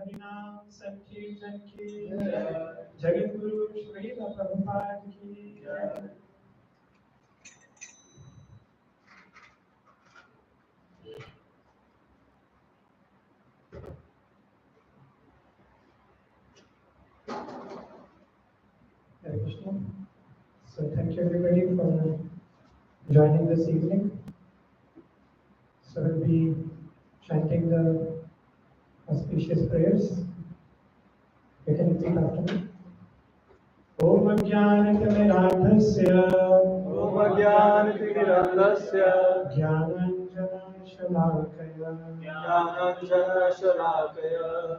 हरिनाम संकीर्तन की जगत गुरु श्री प्रभुपाद की Hare Krishna. So thank you everybody for joining this evening. So we'll be chanting the auspicious prayers. You can repeat after me. Om Ajnanatimirandhasya Jnananjana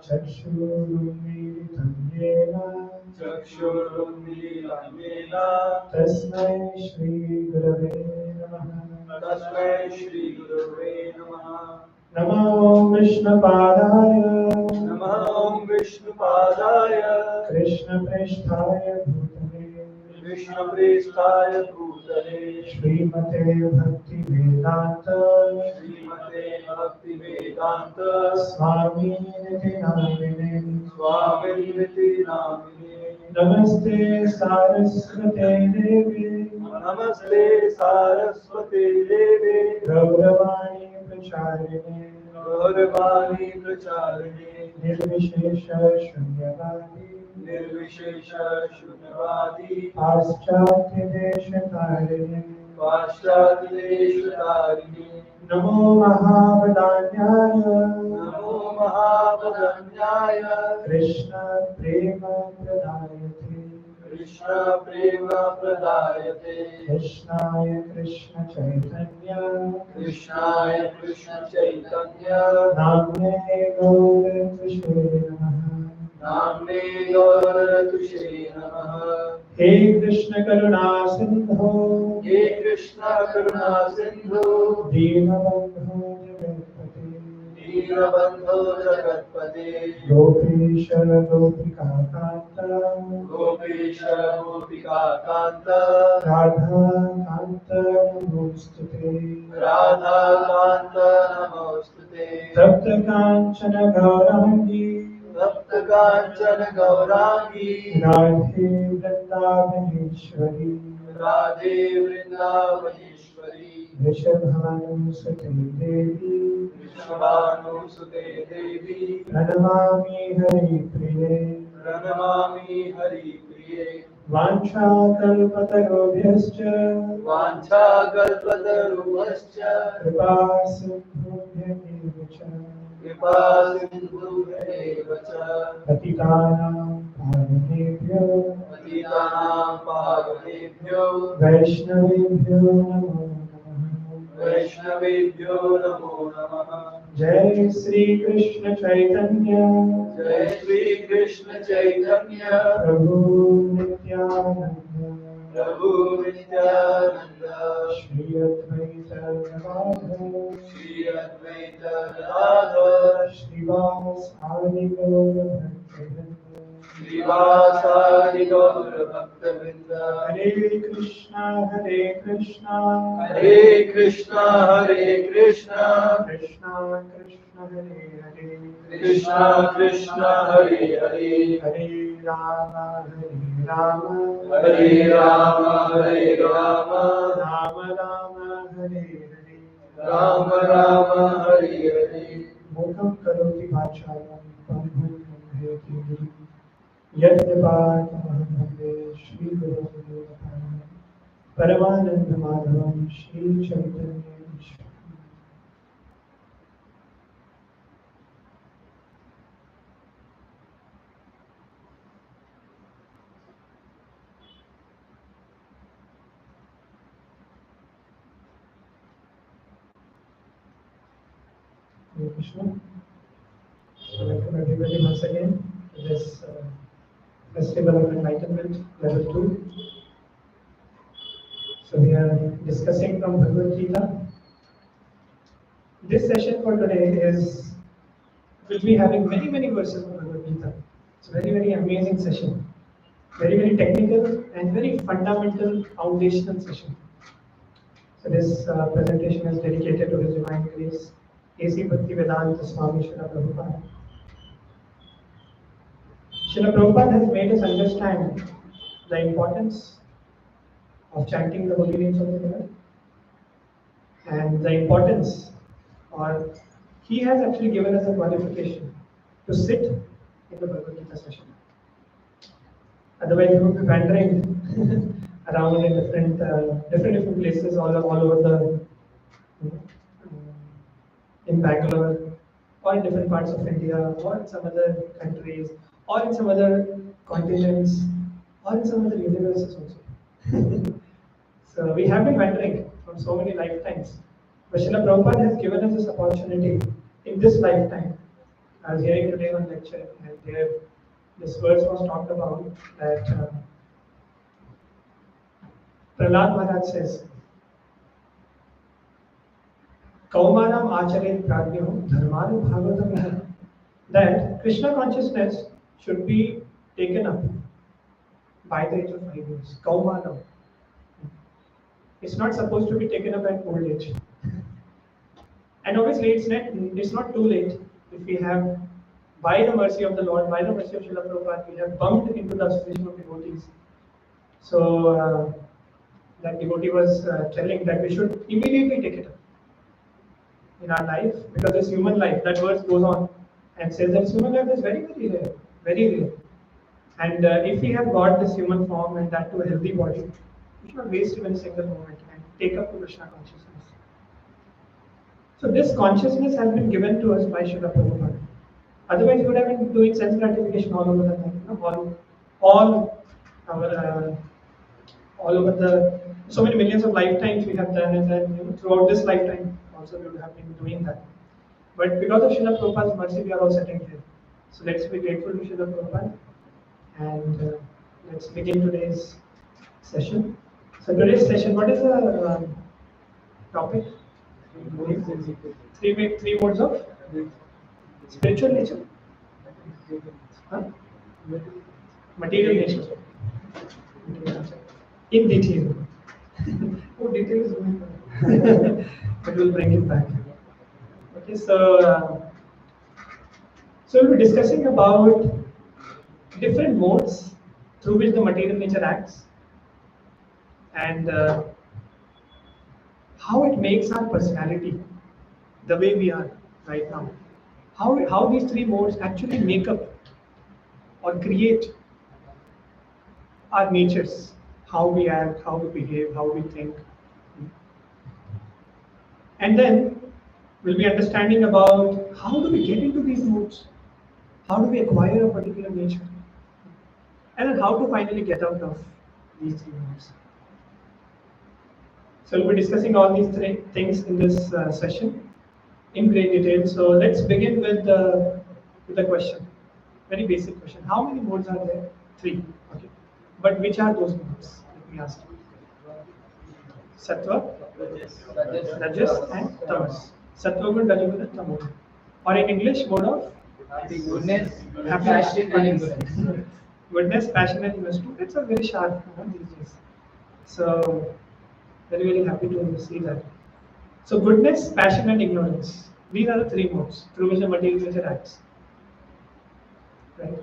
Chakshurunmilitam Yena Tasmai Shri Gurave Namaha Namo Vishnupadaya Krishna Presthaya Bhutale Srimate Bhakti Vedanta Swami Niti Namine Namaste Saraswate Devi Gauravani Pracharine Nirvishesha Shunyavadi Paschatya Deshatarine Namo Mahavadanyaya Krishna Prema Pradayate Krishnaya Krishna Chaitanya Namne Gaura Tushe Namaha He Krishna Karuna Sindhu Deenabandhu Jagatpate Gopesha Gopika Kanta Radha Kanta Namostute Tapta Kanchana Gaurangi Radhe Vrindavaneshwari Vrishabhanusute Devi Pranamami Hari Priye Vancha Kalpatarobhyascha Kripa Sindhubhyacha Patitanam Pavanebhyo Vaishnavebhyo Namo Namaha Jai Sri Krishna Chaitanya Prabhu Nityananda Shri Advaita Gadadhar Srivasadi Gaura Bhakta Hare Krishna Krishna Krishna Hare Hare Rama Hare Rama Rama Rama Hare Hare Mukam karoti vācālam pāṇbhūtāṁ Yadvipātamaham bhande Shri Guru Paramananda Madhavam Shri Chaitanya Hare Krishna. Welcome everybody once again to this Festival of Enlightenment Level 2. So we are discussing from Bhagavad Gita. This session for today will be having many verses of Bhagavad Gita. It's a very amazing session. Very technical and very fundamental foundational session. So this presentation is dedicated to His Divine Grace, A.C. Bhakti Vedanta Swami Srila Prabhupada. Srila Prabhupada has made us understand the importance of chanting the holy names of the Lord and the importance, or he has actually given us a qualification to sit in the Bhagavad Gita session. Otherwise, we would be wandering around in different places all over the you know, in Bangalore, or in different parts of India, or in some other countries, or in some other continents, or in some other universes also. So we have been wandering from so many lifetimes. But Srila Prabhupada has given us this opportunity in this lifetime. I was hearing today one lecture, and there this verse was talked about that Prahlad Maharaj says, Kaumanam Acharet Pragyam Dharmanu Bhagavatam, that Krishna consciousness should be taken up by the age of 5 years. Kaumanam. It's not supposed to be taken up at old age. And obviously, it's not too late if we have, by the mercy of the Lord, by the mercy of Srila Prabhupada, we have bumped into the association of devotees. So that devotee was telling that we should immediately take it up in our life, because this human life, that verse goes on and says that human life is very, very rare, very rare. And if we have got this human form and that to a healthy body, we should not waste even a single moment and take up to Krishna consciousness. So this consciousness has been given to us by Srila Prabhupada. Otherwise, we would have been doing sense gratification all over the time. All our all over the so many millions of lifetimes we have done, and then throughout this lifetime also we would have been doing that. But because of Srila Prabhupada's mercy, we are all sitting here. So let's be grateful to Srila Prabhupada, and let's begin today's session. So today's session, what is the topic? Three modes of spiritual nature. Huh? Material nature. In detail. Oh, detail is going but we'll bring it back. Okay, so we'll be discussing about different modes through which the material nature acts, and how it makes our personality the way we are right now. How these three modes actually make up or create our natures, how we act, how we behave, how we think. And then we'll be understanding about how do we get into these modes, how do we acquire a particular nature, and then how to finally get out of these three modes. So we'll be discussing all these three things in this session in great detail. So let's begin with the question, very basic question. How many modes are there? 3. Okay. But which are those modes? Let me ask you. Sattva, Rajas, and Tamas. Sattva mode, Rajas and Tamas mode. Or in English, mode of goodness, passion, and ignorance. Goodness, passion, and ignorance. It's a very sharp these days. So very, very happy to see that. So goodness, passion, and ignorance. These are the 3 modes through which the material nature acts. Right.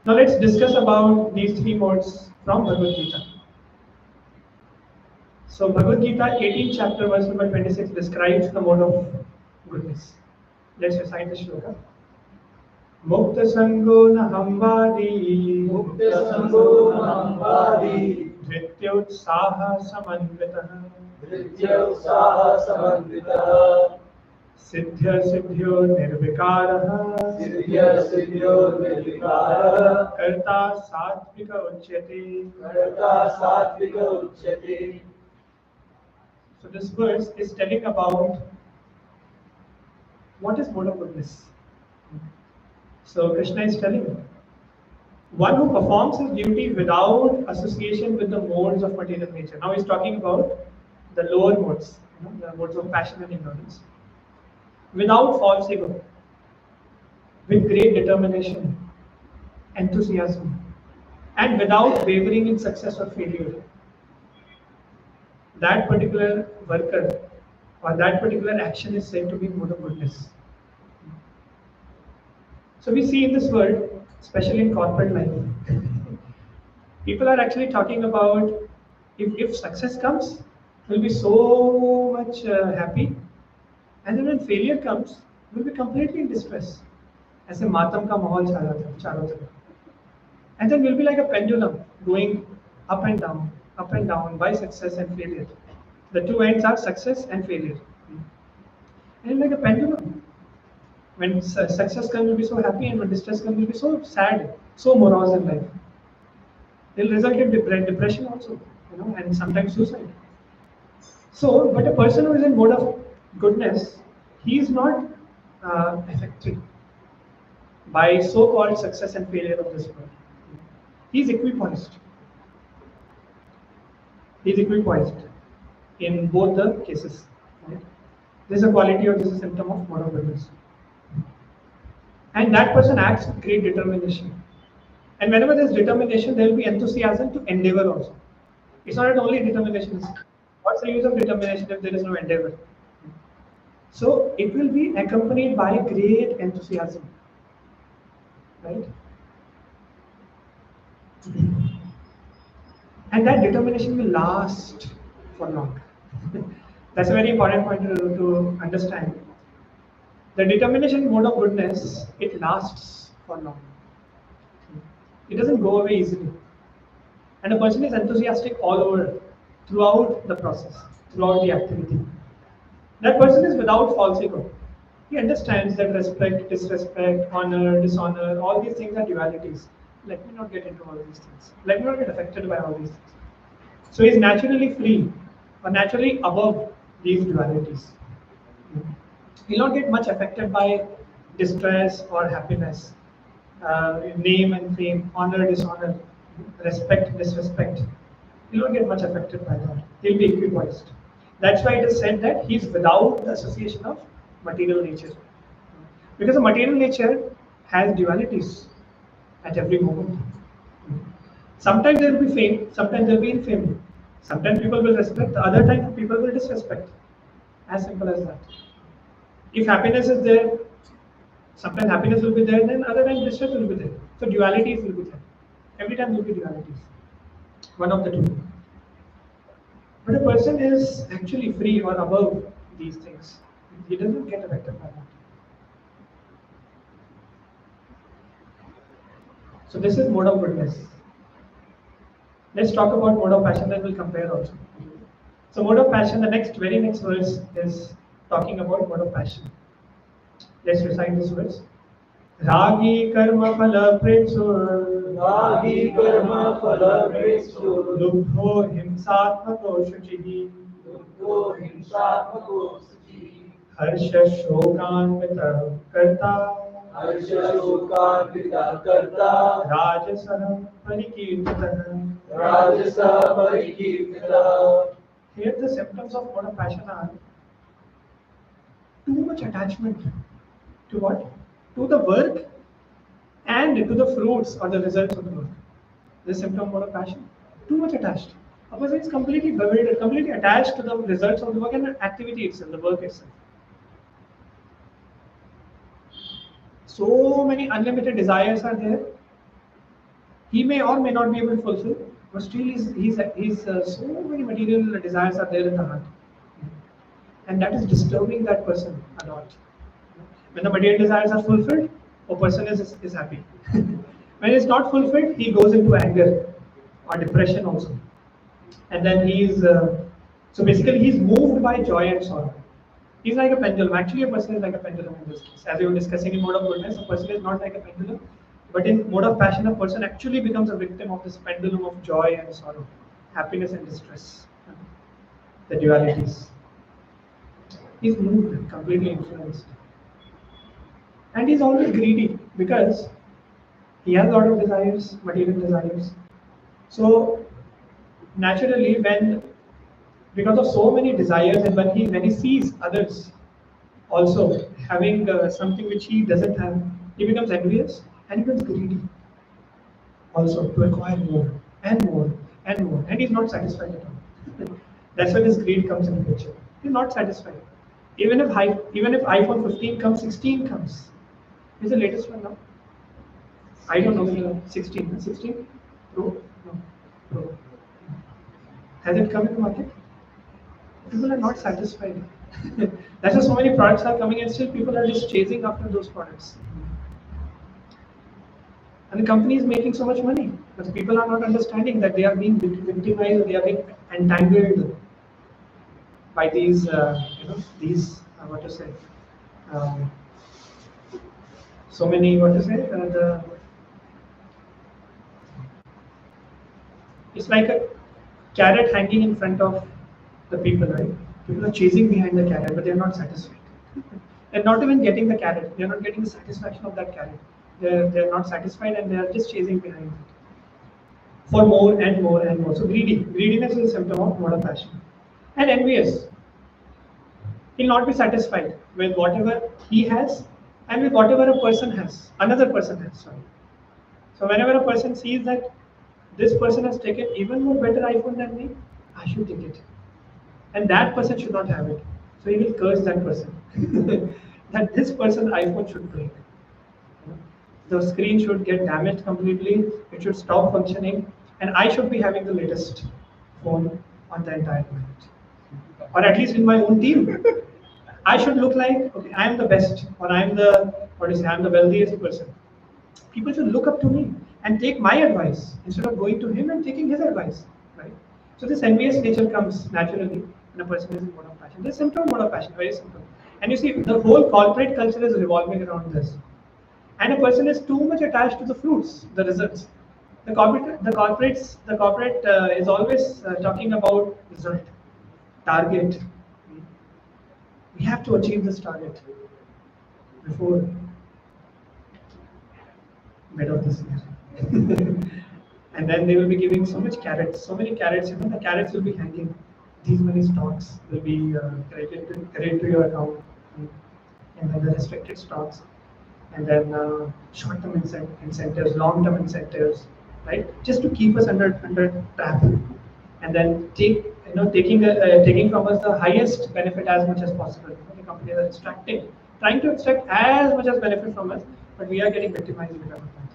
Now let's discuss about these 3 modes from Bhagavad Gita. So Bhagavad Gita 18th chapter verse number 26 describes the mode of goodness. Let's recite the shloka. Mukta sango nahambadi Dhrityotsaha samandvitaha Siddhya siddhyo nirvikaraha Karta sattvika uchyate. So this verse is telling about what is mode of goodness. So Krishna is telling one who performs his duty without association with the modes of material nature. Now he's talking about the lower modes, the modes of passion and ignorance. Without false ego, with great determination, enthusiasm, and without wavering in success or failure. That particular worker or that particular action is said to be mode of goodness. So we see in this world especially in corporate life. People are actually talking about if success comes, we'll be so much happy, and then when failure comes, we'll be completely in distress. ऐसे मातम का माहौल छा जाता है चारों तरफ. And then we'll be like a pendulum going up and down by success and failure. The two ends are success and failure. And like a pendulum. When success comes, we'll be so happy, and when distress comes, we'll be so sad, so morose in life. It'll result in depression also, and sometimes suicide. So, but a person who is in mode of goodness, he is not affected by so-called success and failure of this world. He is equipoised. He is equipoised in both the cases. Right? This is a quality or this is a symptom of mode of goodness. And that person acts with great determination. And whenever there's determination, there will be enthusiasm to endeavor also. It's not only determination. What's the use of determination if there is no endeavor? So it will be accompanied by great enthusiasm. Right? And that determination will last for long. That's a very important point to understand. The determination mode of goodness, it lasts for long. It doesn't go away easily. And a person is enthusiastic all over, throughout the process, throughout the activity. That person is without false ego. He understands that respect, disrespect, honor, dishonor, all these things are dualities. Let me not get into all these things. Let me not get affected by all these things. So he's naturally free or naturally above these dualities. He'll not get much affected by distress or happiness, name and fame, honor, dishonor, respect, disrespect. He'll not get much affected by that. He'll be equipoised. That's why it is said that he's without the association of material nature. Because the material nature has dualities at every moment. Sometimes there will be fame, sometimes there will be infamy. Sometimes people will respect, the other time people will disrespect. As simple as that. If happiness is there, sometimes happiness will be there, then other times distress will be there. So dualities will be there. Every time will be dualities. One of the two. But a person is actually free or above these things. He doesn't get affected by that. So this is mode of goodness. Let's talk about mode of passion, then we'll compare also. So mode of passion, the very next verse is talking about mode of passion. Let's recite this verse. Ragi karma phala pretsur. Ragi karma phala pretsur. Lubdho himsatmako shuchihi. Lubdho himsatmako shuchihi. Harsha shokanvita karta. Harsha shokanvita karta. Rajasah parikirtitah. Rajasa parikirtitah. Here the symptoms of mode of passion are too much attachment to what? To the work and to the fruits or the results of the work. This symptom of mode of passion. Too much attached. A person is completely bewildered, completely attached to the results of the work and the activity itself, the work itself. So many unlimited desires are there. He may or may not be able to fulfill, but still so many material desires are there in the heart. And that is disturbing that person a lot. When the material desires are fulfilled, a person is happy. When it's not fulfilled, he goes into anger or depression also. And then so basically he's moved by joy and sorrow. He's like a pendulum. Actually, a person is like a pendulum in this case. As we were discussing in mode of goodness, a person is not like a pendulum. But in mode of passion, a person actually becomes a victim of this pendulum of joy and sorrow, happiness and distress, the dualities. He's moved, completely influenced. And he's always greedy because he has a lot of desires, material desires. So naturally, because of so many desires, and when he sees others also having something which he doesn't have, he becomes envious and he becomes greedy also to acquire more and more and more, and he's not satisfied at all. That's where this greed comes into picture. He's not satisfied. Even if iPhone 15 comes, 16 comes. Is the latest one now? I don't know, 16, 16 Pro? No, Pro. Has it come in the market? People are not satisfied. That's why so many products are coming and still people are just chasing after those products. And the company is making so much money, but people are not understanding that they are being victimized, they are being entangled by these, these, what to say, um, so many, what to say, it's like a carrot hanging in front of the people, right? People are chasing behind the carrot, but they're not satisfied. They're not even getting the carrot. They're not getting the satisfaction of that carrot. They're not satisfied and they're just chasing behind it for more and more and more. So greedy. Greediness is a symptom of not a passion. And envious. He'll not be satisfied with whatever he has and with whatever a person has. Another person has, sorry. So whenever a person sees that this person has taken even more better iPhone than me, I should take it. And that person should not have it. So he will curse that person. That this person's iPhone should break. The screen should get damaged completely, it should stop functioning, and I should be having the latest phone on the entire planet. Or at least in my own team. I should look like, okay, I am the best, or I am the, what is it, I am the wealthiest person. People should look up to me and take my advice instead of going to him and taking his advice, right? So this envious nature comes naturally when a person is in mode of passion. This symptom of mode of passion, very simple. And you see, the whole corporate culture is revolving around this. And a person is too much attached to the fruits, the results. The corporate is always talking about result, target. We have to achieve this target before mid of this year. And then they will be giving so much carrots, so many carrots, the carrots will be hanging. These many stocks will be credited to your account, and then the restricted stocks, and then short-term incentives, long-term incentives, right? Just to keep us under trap, and then taking from us the highest benefit as much as possible. The companies are trying to extract as much as benefit from us, but we are getting victimized because of that.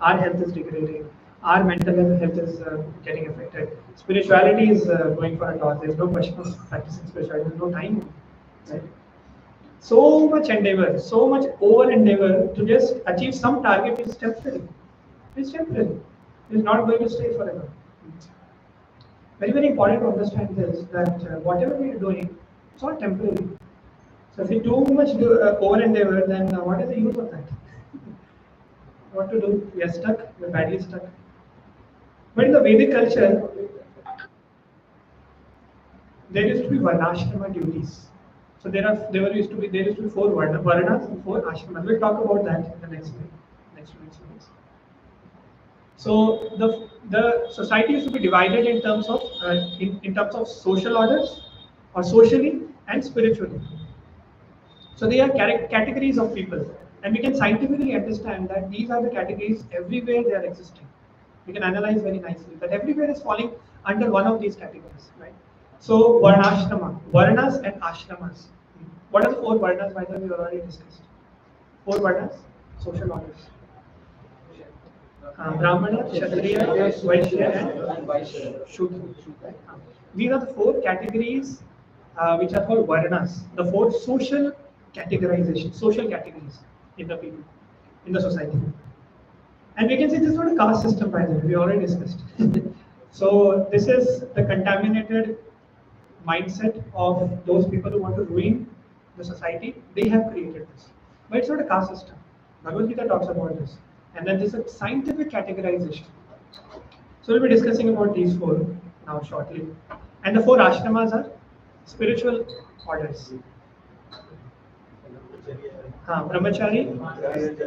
Our health is degrading. Our mental health is getting affected. Spirituality is going for a toss. There's no question of practicing spirituality. There's no time, right? So much endeavor, so much over endeavor to just achieve some target is temporary. It's temporary. It's not going to stay forever. Very, very important to understand this, that whatever we are doing, it's all temporary. So if we too much over endeavor, then what is the use of that? What to do? We are stuck, we are badly stuck. But in the Vedic culture, there used to be varnashrama duties. So there used to be 4 varnas and 4 ashramas. We'll talk about that in the next minutes. So the society used to be divided in terms of social orders, or socially and spiritually. So they are categories of people, and we can scientifically understand that these are the categories everywhere they are existing. We can analyze very nicely that everywhere is falling under one of these categories, right? So varnashrama, varnas and ashramas. What are the 4 varnas? By the way, we already discussed. 4 varnas, social orders. Brahmana, Kshatriya, Vaishya, and Shudra. These are the 4 categories which are called varnas. The 4 social categories in the people, in the society. And we can say this is not a caste system, by the way, we already discussed. So this is the contaminated mindset of those people who want to ruin the society. They have created this. But it's not a caste system. Bhagavad Gita talks about this. And then there's a scientific categorization. So we'll be discussing about these 4 now shortly. And the 4 ashramas are spiritual orders. Brahmachari,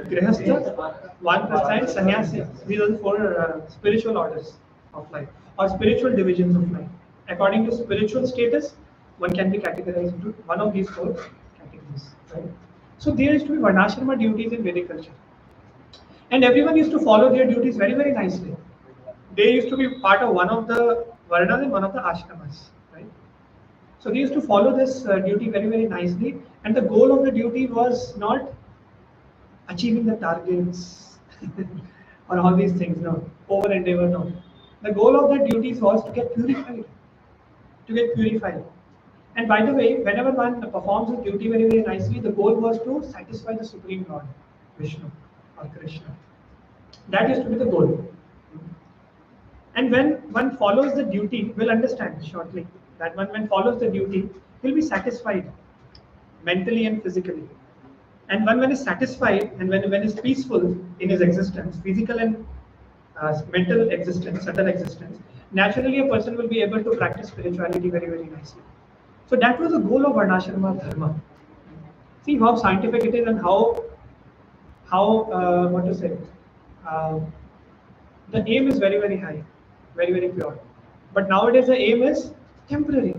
Grihastha, Vanprastha, and Sannyasi. These are the 4 spiritual orders of life, or spiritual divisions of life. According to spiritual status, one can be categorized into one of these 4 categories. Right? So there used to be varnashrama duties in Vedic culture. And everyone used to follow their duties very, very nicely. They used to be part of one of the varnas and one of the ashramas. Right? So they used to follow this duty very, very nicely. And the goal of the duty was not achieving the targets. or all these things. No, over endeavor. No, the goal of the duties was to get purified, to get purified. And by the way, whenever one performs a duty very, very nicely, the goal was to satisfy the Supreme Lord, Vishnu or Krishna. That used to be the goal. And when one follows the duty, we'll understand shortly that when follows the duty, he'll be satisfied mentally and physically. And when is satisfied and when is peaceful in his existence, physical and mental existence, subtle existence, naturally a person will be able to practice spirituality very, very nicely. So that was the goal of Varnashrama Dharma. See how scientific it is and how what to say. Uh, the aim is very, very high, very, very pure. But nowadays the aim is temporary,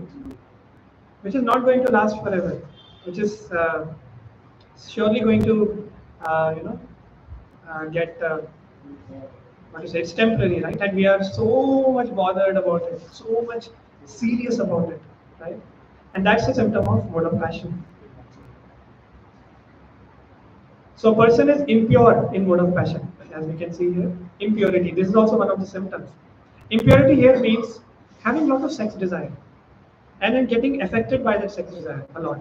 which is not going to last forever, which is surely going to, get, what to say, it's temporary, right? And we are so much bothered about it, so much serious about it, right? And that's a symptom of mode of passion. So a person is impure in mode of passion, as we can see here. Impurity. This is also one of the symptoms. Impurity here means having a lot of sex desire and then getting affected by that sex desire a lot,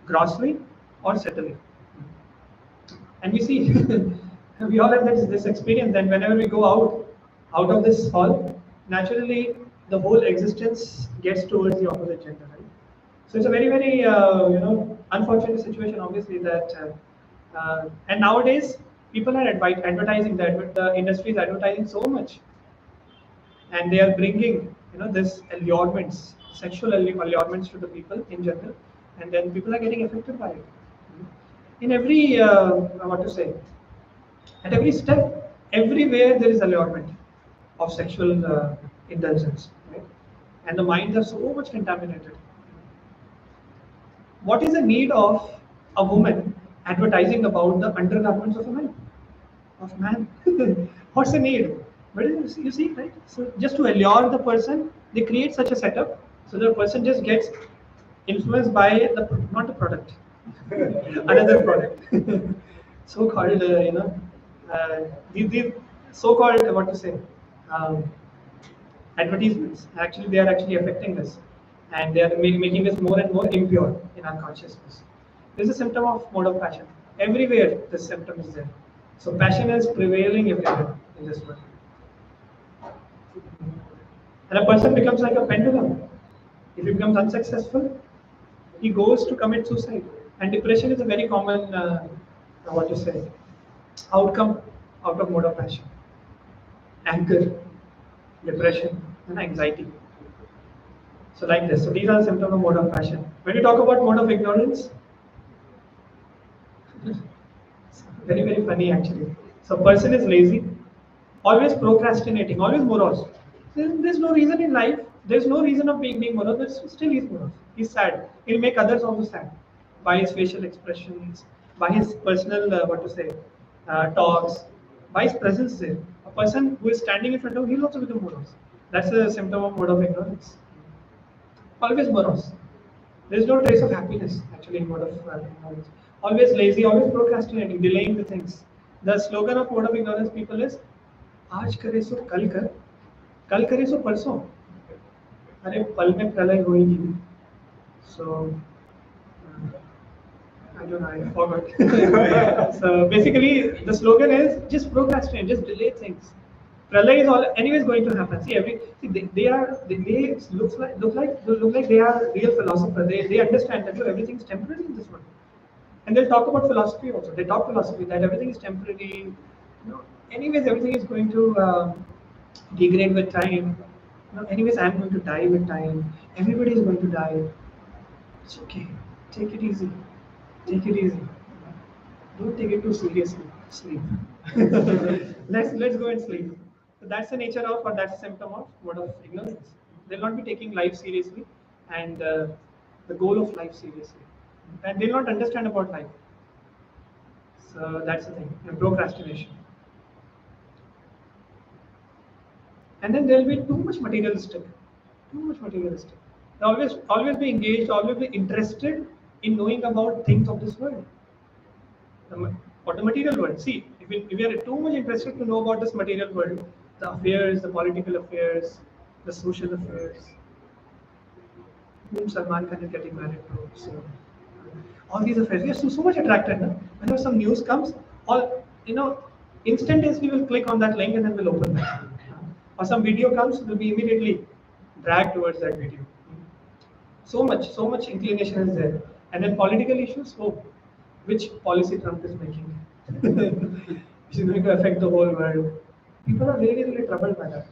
grossly or subtly. And we see, we all have this experience. Then whenever we go out of this hall, naturally the whole existence gets towards the opposite gender, right? So it's a very, very unfortunate situation, obviously, that and nowadays people are advertising that the industry is advertising so much, and they are bringing this allurements, sexual allurements to the people in general, and then people are getting affected by it. In every what to say, at every step, everywhere there is allurement of sexual indulgence, right? And the minds are so much contaminated. What is the need of a woman advertising about the undergarments of a man? Of man? What's the need? But you see, right? So just to allure the person, they create such a setup so the person just gets influenced by not the product, another product. So-called, these so-called what to say, um, advertisements. Actually, they are actually affecting us, and they are making us more and more impure in our consciousness. This is a symptom of mode of passion. Everywhere, this symptom is there. So passion is prevailing everywhere in this world, and a person becomes like a pendulum. If he becomes unsuccessful, he goes to commit suicide. And depression is a very common, what you say, outcome out of mode of passion. Anger, depression, and anxiety. So like this. So these are the symptoms of mode of passion. When we talk about mode of ignorance, very, very funny actually. So person is lazy, always procrastinating, always morose. There's no reason in life. There's no reason of being morose. But still he's morose. He's sad. He'll make others also sad by his facial expressions, by his personal what to say, talks, by his presence there. A person who is standing in front of him, he'll also become morose. That's a symptom of mode of ignorance. Always morose. There's no trace of happiness actually in mode of ignorance. Always lazy, always procrastinating, delaying the things. The slogan of mode of ignorance people is आज करे सो कल करे सो परसों अरे पल में प्रलय होएगी. So I don't know, I forgot. So basically the slogan is just procrastinate, just delay things. Pralay is all anyways going to happen. See they look like they are real philosophers. They understand that everything is temporary in this world. And they'll talk about philosophy also. They talk philosophy that everything is temporary. Anyways, everything is going to degrade with time. Anyways, I'm going to die with time. Everybody is going to die. It's okay. Take it easy. Take it easy. Don't take it too seriously. Sleep. let's go and sleep. So that's the nature of, or that's a symptom of mode of ignorance. They'll not be taking life seriously and the goal of life seriously. And they'll not understand about life. So that's the thing. And procrastination. And then there'll be too much materialistic. Too much materialistic. They'll always be engaged, always be interested in knowing about things of this world. Or the material world. See, If we are too much interested to know about this material world, the affairs, the political affairs, the social affairs, whom Salman Khan is getting married to, so all these affairs, we are so much attracted. No? Whenever some news comes, all instantaneously we will click on that link and then we'll open that. Or some video comes, we'll be immediately dragged towards that video. So much inclination is there. And then political issues, oh, which policy Trump is making, which is going to affect the whole world. People are really, really troubled by that.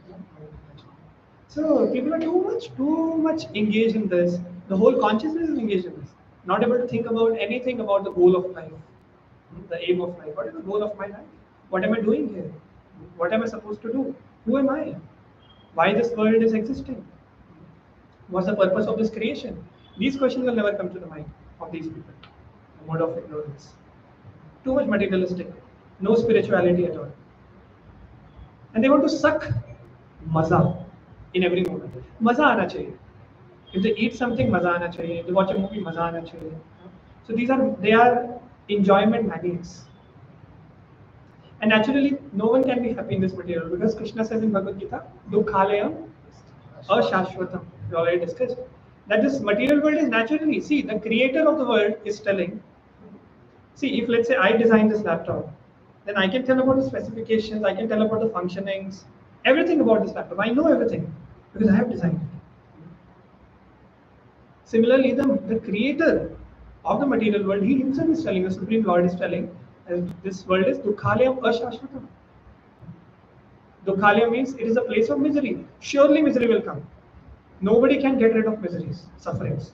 So people are too much engaged in this. The whole consciousness is engaged in this. Not able to think about anything about the goal of life, the aim of life. What is the goal of my life? What am I doing here? What am I supposed to do? Who am I? Why this world is existing? What's the purpose of this creation? These questions will never come to the mind of these people. The mode of ignorance. Too much materialistic. No spirituality at all. And they want to suck maza in every moment. Maza aana chahiye. If they eat something, maza aana chahiye. If they watch a movie, maza aana chahiye. So they are enjoyment magnets. And naturally, no one can be happy in this material because Krishna says in Bhagavad Gita, Dukhalayam Ashashvatam. We already discussed that this material world is naturally. See, the creator of the world is telling. See, if let's say I design this laptop, then I can tell about the specifications, I can tell about the functionings, everything about this laptop. I know everything because I have designed it. Similarly, the creator of the material world, he himself is telling, the Supreme Lord is telling, this world is Dukhalayam Ashashvatam. Dukhalayam means it is a place of misery. Surely misery will come. Nobody can get rid of miseries, sufferings.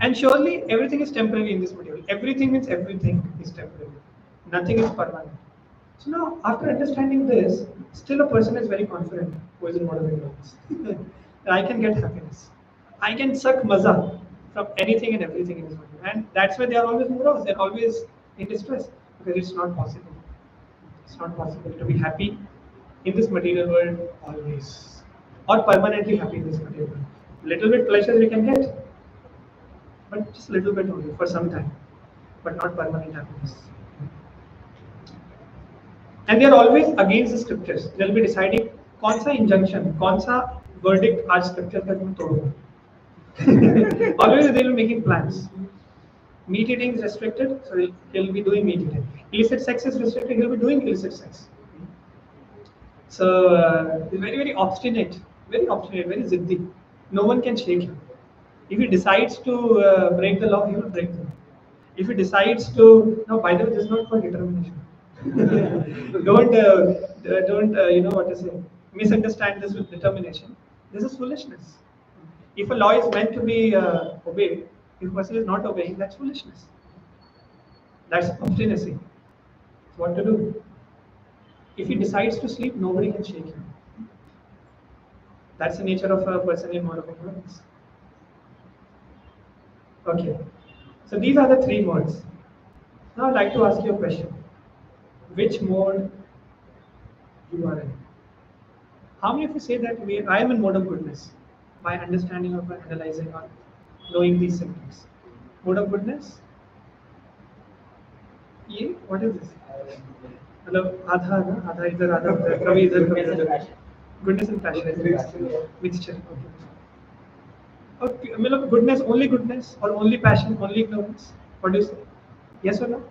And surely everything is temporary in this material. Everything means everything is temporary. Nothing is permanent. So now, after understanding this, still a person is very confident who is in modern ignorance. That I can get happiness. I can suck maza from anything and everything in this world. And that's why they are always morose. They're always in distress because it's not possible. It's not possible to be happy in this material world always. Or permanently happy in this material world. Little bit pleasure we can get, but just little bit only for some time, but not permanent happiness. And they are always against the scriptures. They'll be deciding कौन सा injunction, कौन सा verdict आज scripture का तुम तोड़ोगे. Always they will be making plans. Meat eating is restricted, so he'll be doing meat eating. Illicit sex is restricted, he'll be doing illicit sex. So very, very obstinate, very ziddi. No one can shake him. If he decides to break the law, he will break the law. If he decides to, no, by the way, this is not for determination. don't what to say, misunderstand this with determination. This is foolishness. If a law is meant to be obeyed, if a person is not obeying, that's foolishness. That's obstinacy. What to do? If he decides to sleep, nobody can shake him. That's the nature of a person in mode of ignorance. Okay. So these are the three modes. Now I'd like to ask you a question. Which mode you are in? How many of you say that I am in mode of goodness by understanding or by analyzing or knowing these symptoms? Mode of goodness? What is this? मतलब आधा ना आधा इधर आधा उधर कभी इधर कभी उधर goodness and passion mixture. Okay, मतलब goodness or only passion, only ignorance? What do you say? Yes or no?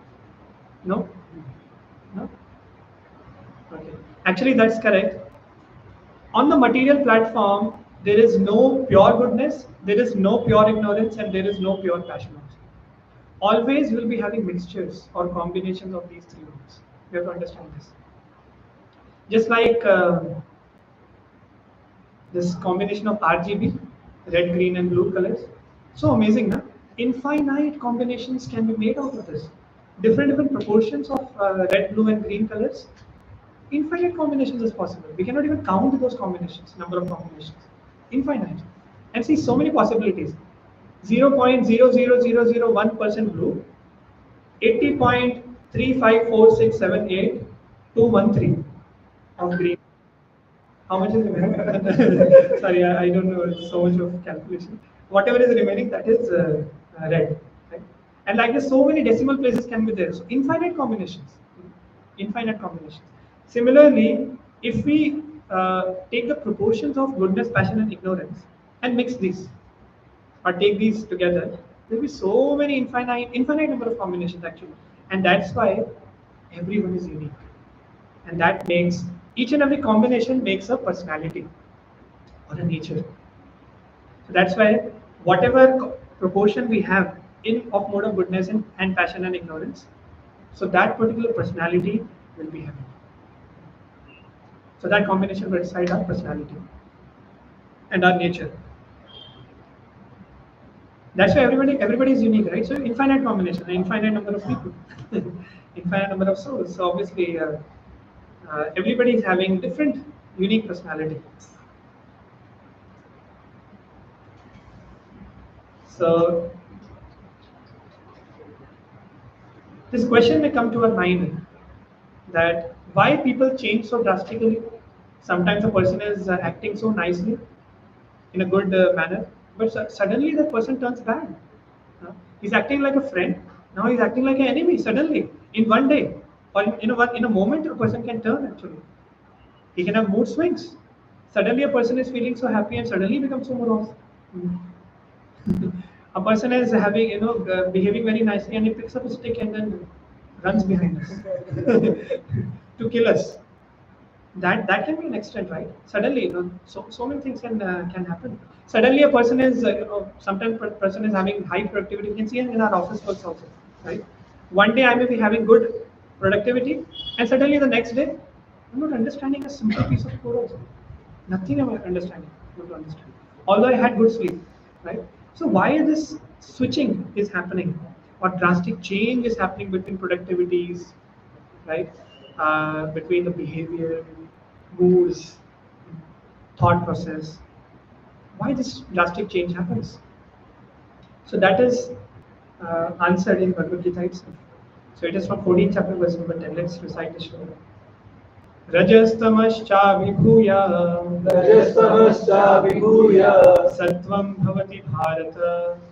No? No? Okay. Actually, that's correct. On the material platform, there is no pure goodness, there is no pure ignorance, and there is no pure passion. Always will be having mixtures or combinations of these three modes. You have to understand this. Just like this combination of RGB, red, green, and blue colors. So amazing, na? Infinite combinations can be made out of this. Different proportions of red, blue, and green colors. Infinite combinations is possible. We cannot even count those combinations, number of combinations. Infinite. And see so many possibilities. 0.00001% blue, 80.354678213 of green. How much is remaining? Sorry, I don't know. It's so much of calculation. Whatever is remaining, that is red. Right? And like this, so many decimal places can be there. So infinite combinations. infinite combinations. Similarly, if we take the proportions of goodness, passion, and ignorance and mix these, or take these together, there'll be so many infinite number of combinations actually, and that's why everyone is unique, and that makes each and every combination makes a personality or a nature. So that's why whatever proportion we have in of mode of goodness and passion and ignorance, so that particular personality will be having. So that combination will decide our personality and our nature. That's why everybody is unique, right? So infinite combination, infinite number of people, infinite number of souls. So obviously, everybody is having different, unique personality. So this question may come to our mind that why people change so drastically. Sometimes a person is acting so nicely in a good manner, but suddenly that person turns bad. He's acting like a friend. Now he's acting like an enemy. Suddenly, in one day, or in a moment, a person can turn actually. He can have mood swings. Suddenly, a person is feeling so happy and suddenly becomes so morose. A person is having, behaving very nicely and he picks up a stick and then runs behind us to kill us. That can be an extent, right? Suddenly, so many things can happen. Suddenly, a person is, sometimes person is having high productivity. You can see it in our office works also, right? One day I may be having good productivity, and suddenly the next day, I'm not understanding a simple piece of code also. Nothing I'm understanding. Not to understand. Although I had good sleep, right? So why this switching is happening, or drastic change is happening between productivities, right? Between the behavior, moods, thought process. Why this drastic change happens? So that is answered in Bhagavad Gita itself. So it is from 14th chapter verse number 10. Let's recite the shloka. रजस्तमश्चाभिभूय रजस्तमश्चाभिभूय सत्वं भवति भारत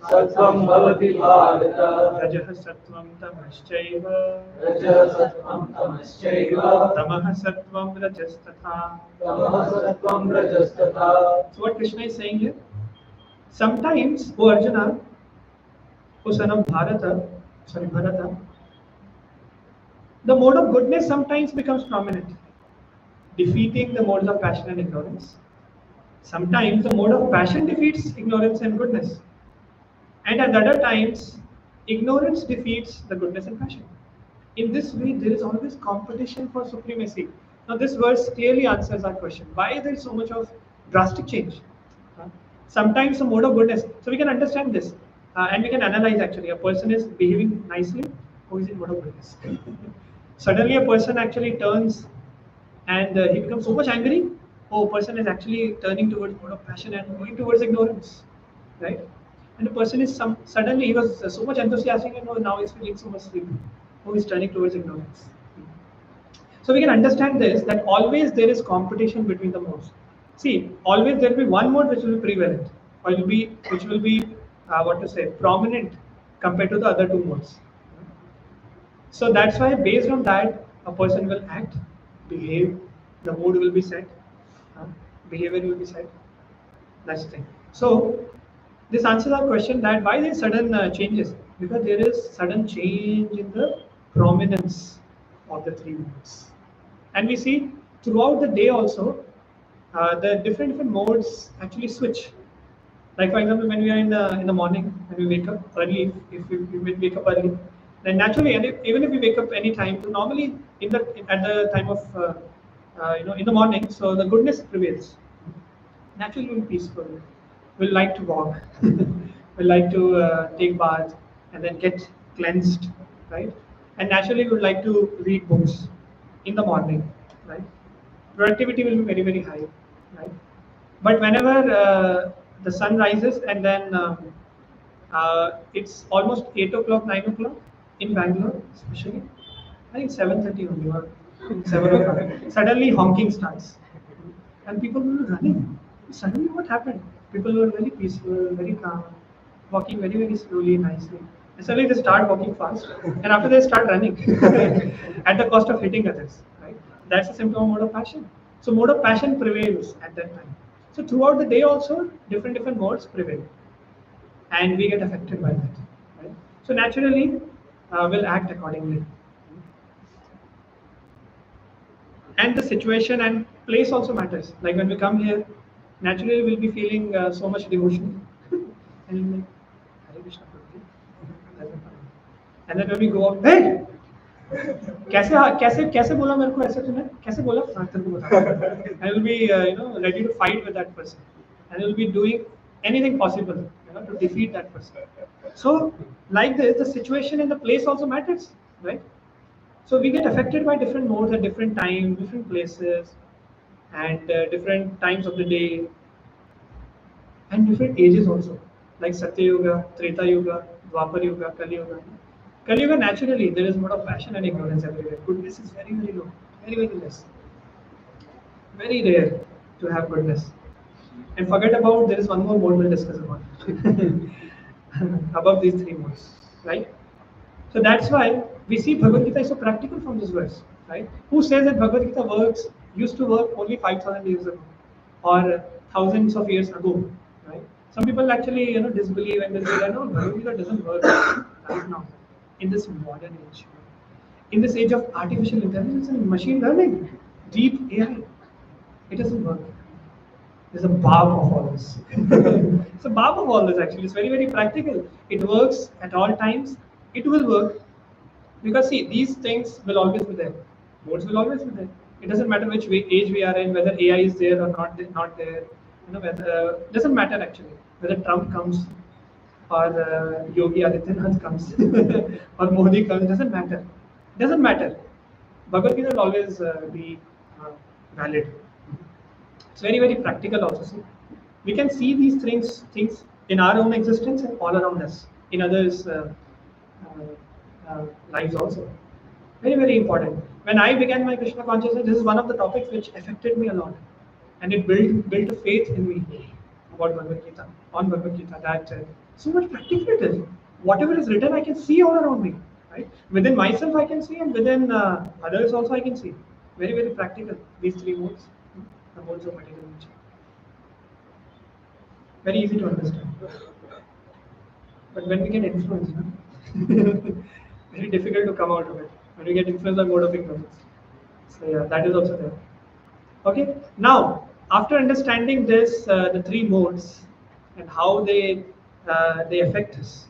सत्त्वं भवति भारत रजः सत्वं तमश्चैव रजः सत्त्वं तमश्चैव तमः सत्वं रजस्तथा. तमः सत्त्वं रजस्तथा. So what Krishna is saying here? Sometimes, O Arjuna, O son of Bharata, the mode of goodness sometimes becomes prominent, defeating the modes of passion and ignorance. Sometimes the mode of passion defeats ignorance and goodness. And at other times, ignorance defeats the goodness and passion. In this way, there is always competition for supremacy. Now, this verse clearly answers our question. Why there is so much of drastic change? Sometimes the mode of goodness. So we can understand this. And we can analyze actually. A person is behaving nicely, who is in mode of goodness. Suddenly a person actually turns and he becomes so much angry. Oh, person is actually turning towards mode of passion and going towards ignorance, right? And the person is suddenly he was so much enthusiastic and now he's feeling so much sleepy. Oh, he's turning towards ignorance. So we can understand this that always there is competition between the modes. See, always there will be one mode which will be prevalent, or which will be what to say prominent compared to the other two modes. So that's why based on that a person will act, behave, the mood will be set, behavior will be set. That's the thing. So this answers our question that why there sudden changes, because there is sudden change in the prominence of the three modes. And we see throughout the day also, the different modes actually switch. Like for example, when we are in the morning, when we wake up early, if we wake up early, then naturally, and even if we wake up any time, so normally at the time of in the morning, so the goodness prevails. Naturally, we'll be peaceful. We'll like to walk. We'll like to take bath and then get cleansed, right? And naturally, we would like to read books in the morning, right? Productivity will be very, very high, right? But whenever the sun rises and then it's almost 8 o'clock, 9 o'clock in Bangalore, especially, I think 7:30 only or 7 o'clock. Suddenly honking starts and people were running. Suddenly what happened? People were very peaceful, very calm, walking very, very slowly, nicely. And suddenly they start walking fast, and after they start running at the cost of hitting others. Right? That's a symptom of mode of passion. So mode of passion prevails at that time. So throughout the day also, different modes prevail, and we get affected by that. Right? So naturally, we'll act accordingly. And the situation and place also matters. Like when we come here, naturally we'll be feeling so much devotion, and we'll be like, Hare Krishna Prabhuji. And then when we go out, hey, कैसे कैसे कैसे बोला मेरे को ऐसे तूने कैसे बोला हाँ तेरे को बता I will be ready to fight with that person, and I will be doing anything possible to defeat that person. So like this, the situation and the place also matters, right? So we get affected by different modes at different times, different places, and different times of the day, and different ages also, like Satya Yuga, Treta Yuga, Dwapar Yuga, Kali Yuga. Kali Yuga, naturally, there is mode of passion and ignorance everywhere. Goodness is very, very low, very, very less. Very rare to have goodness. And forget about, there is one more mode we'll discuss about. Above these three modes, right? So that's why we see Bhagavad Gita is so practical from this verse, right? Who says that Bhagavad Gita used to work only 5,000 years ago or thousands of years ago, right? Some people actually, disbelieve and they say that no, Bhagavad Gita doesn't work right now in this modern age, in this age of artificial intelligence and machine learning, deep AI. It doesn't work. There's a barb of all this. It's a barb of all this actually. It's very, very practical. It works at all times. It will work. Because see, these things will always be there. Modes will always be there. It doesn't matter which age we are in, whether AI is there or not there. Whether doesn't matter actually. Whether Trump comes or Yogi Adityanath comes or Modi comes, doesn't matter. Doesn't matter. Bhagavad Gita will always be valid. It's very, very practical also. See, we can see these things in our own existence and all around us, in others' lives also. Very, very important. When I began my Krishna consciousness, this is one of the topics which affected me a lot, and it built a faith in me about Bhagavad Gita, on Bhagavad Gita, that so much practical it is. Whatever is written, I can see all around me. Right? Within myself, I can see, and within others also, I can see. Very, very practical. These three modes. The modes of material nature. Very easy to understand. But when we get influenced, very difficult to come out of it. When we get influenced by mode of ignorance. So yeah, that is also there. Okay. Now, after understanding this, the three modes and how they affect us,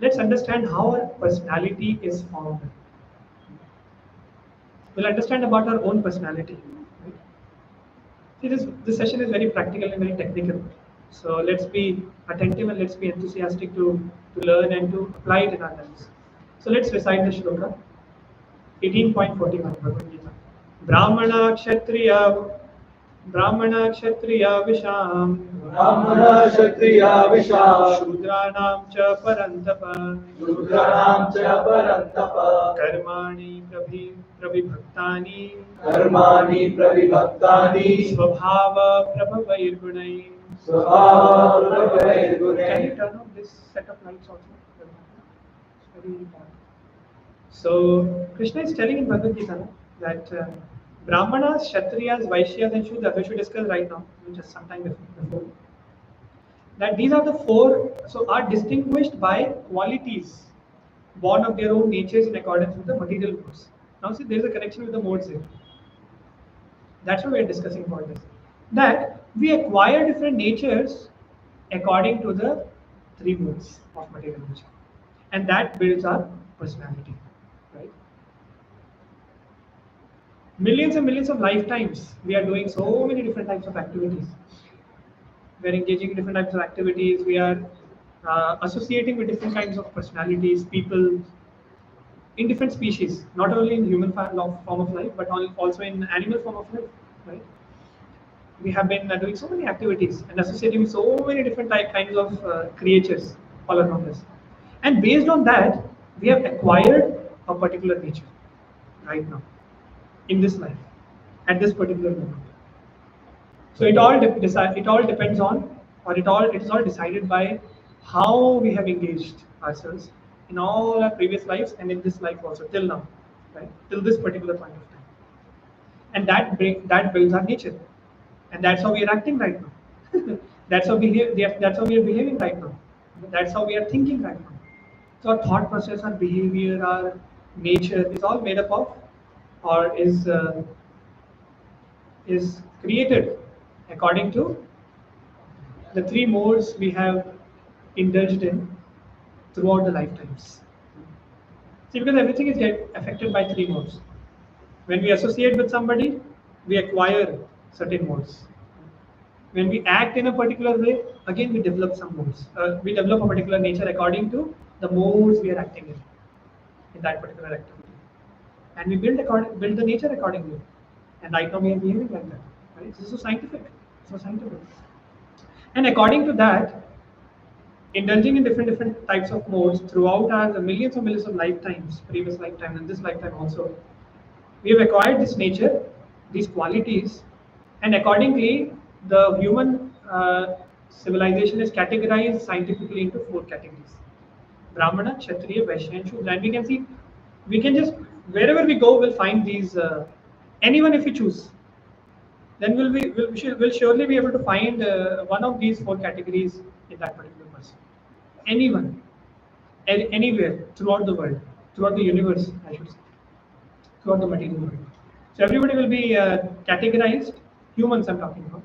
let's understand how our personality is formed. We'll understand about our own personality. See, this session is very practical and very technical. So let's be attentive and let's be enthusiastic to learn and to apply it in our lives. So let's recite the shloka. 18.41 Bhagavad Gita. Brahmana Kshatriya Visham Brahmana Kshatriya Visham Shudranam Cha Parantapa Shudranam Cha Parantapa Karmani Prabhibhaktani Karmani Prabhibhaktani Svabhava Prabhavairgunai. Svabhava Can you Prabhavairgunai. turn off this set of lights also? It's very important. So Krishna is telling in Bhagavad Gita that Brahmanas, Kshatriyas, Vaishyas and Shudras, which we discussed right now, just some time before, that these are the four, so are distinguished by qualities born of their own natures in accordance with the material modes. Now see, there is a connection with the modes here. That's what we are discussing about this. That we acquire different natures according to the three modes of material nature. And that builds our personality. Right? Millions and millions of lifetimes, we are doing so many different types of activities. We are engaging in different types of activities. We are associating with different kinds of personalities, people, in different species, not only in human form of life, but also in animal form of life. Right? We have been doing so many activities and associating with so many different kinds of creatures all around us. And based on that, we have acquired a particular nature right now, in this life, at this particular moment. So it all depends on, or it is all decided by how we have engaged ourselves in all our previous lives and in this life also till now, right? Till this particular point of time, and that builds our nature, and that's how we are acting right now. That's how That's how we are behaving right now. That's how we are thinking right now. So our thought process, our behavior, our nature is all made up of, or is created according to the three modes we have indulged in throughout the lifetimes. See, because everything is get affected by three modes. When we associate with somebody, we acquire certain modes. When we act in a particular way, again we develop some modes. We develop a particular nature according to the modes we are acting in that particular activity, and we build the nature accordingly. And right now we are behaving like that. Right? This is so scientific. So scientific. And according to that, indulging in different types of modes throughout our millions of millions of lifetimes, previous lifetime and this lifetime also, we have acquired this nature, these qualities, and accordingly, the human civilization is categorized scientifically into four categories: Brahmana, Kshatriya, Vaishya, and Shudra. And we can see, we can just, wherever we go, we'll find these, anyone if we choose, then we'll surely be able to find one of these four categories in that particular person. Anyone, anywhere, throughout the world, throughout the universe, I should say, throughout the material world. So everybody will be categorized. Humans, I'm talking about.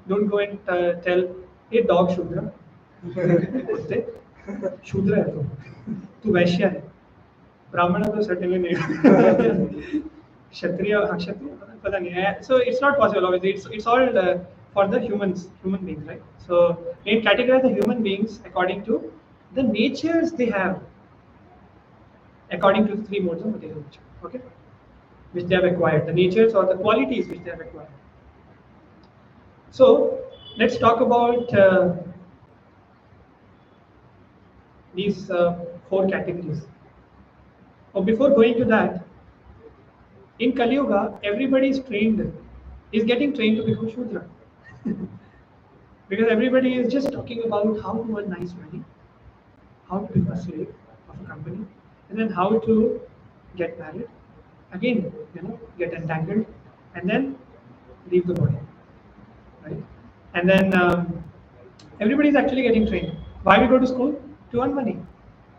Don't go and tell, hey dog Shudra, कुत्ते शूद्र है तू वैश्य है, ब्राह्मण तो certainly नहीं, क्षत्रिय हाँ क्षत्रिय पता नहीं है. So it's not possible obviously. It's all for the human beings, right? So we categorize the human beings according to the natures they have, according to the three modes of material nature. Okay, which they have acquired, the natures or the qualities which they have acquired. So let's talk about these four categories. Or before going to that, in Kali Yuga, everybody is getting trained to become Shudra. Because everybody is just talking about how to earn nice money, how to become a slave of a company, and then how to get married, again, get entangled, and then leave the body, right? And then everybody is actually getting trained. Why we go to school? To earn money.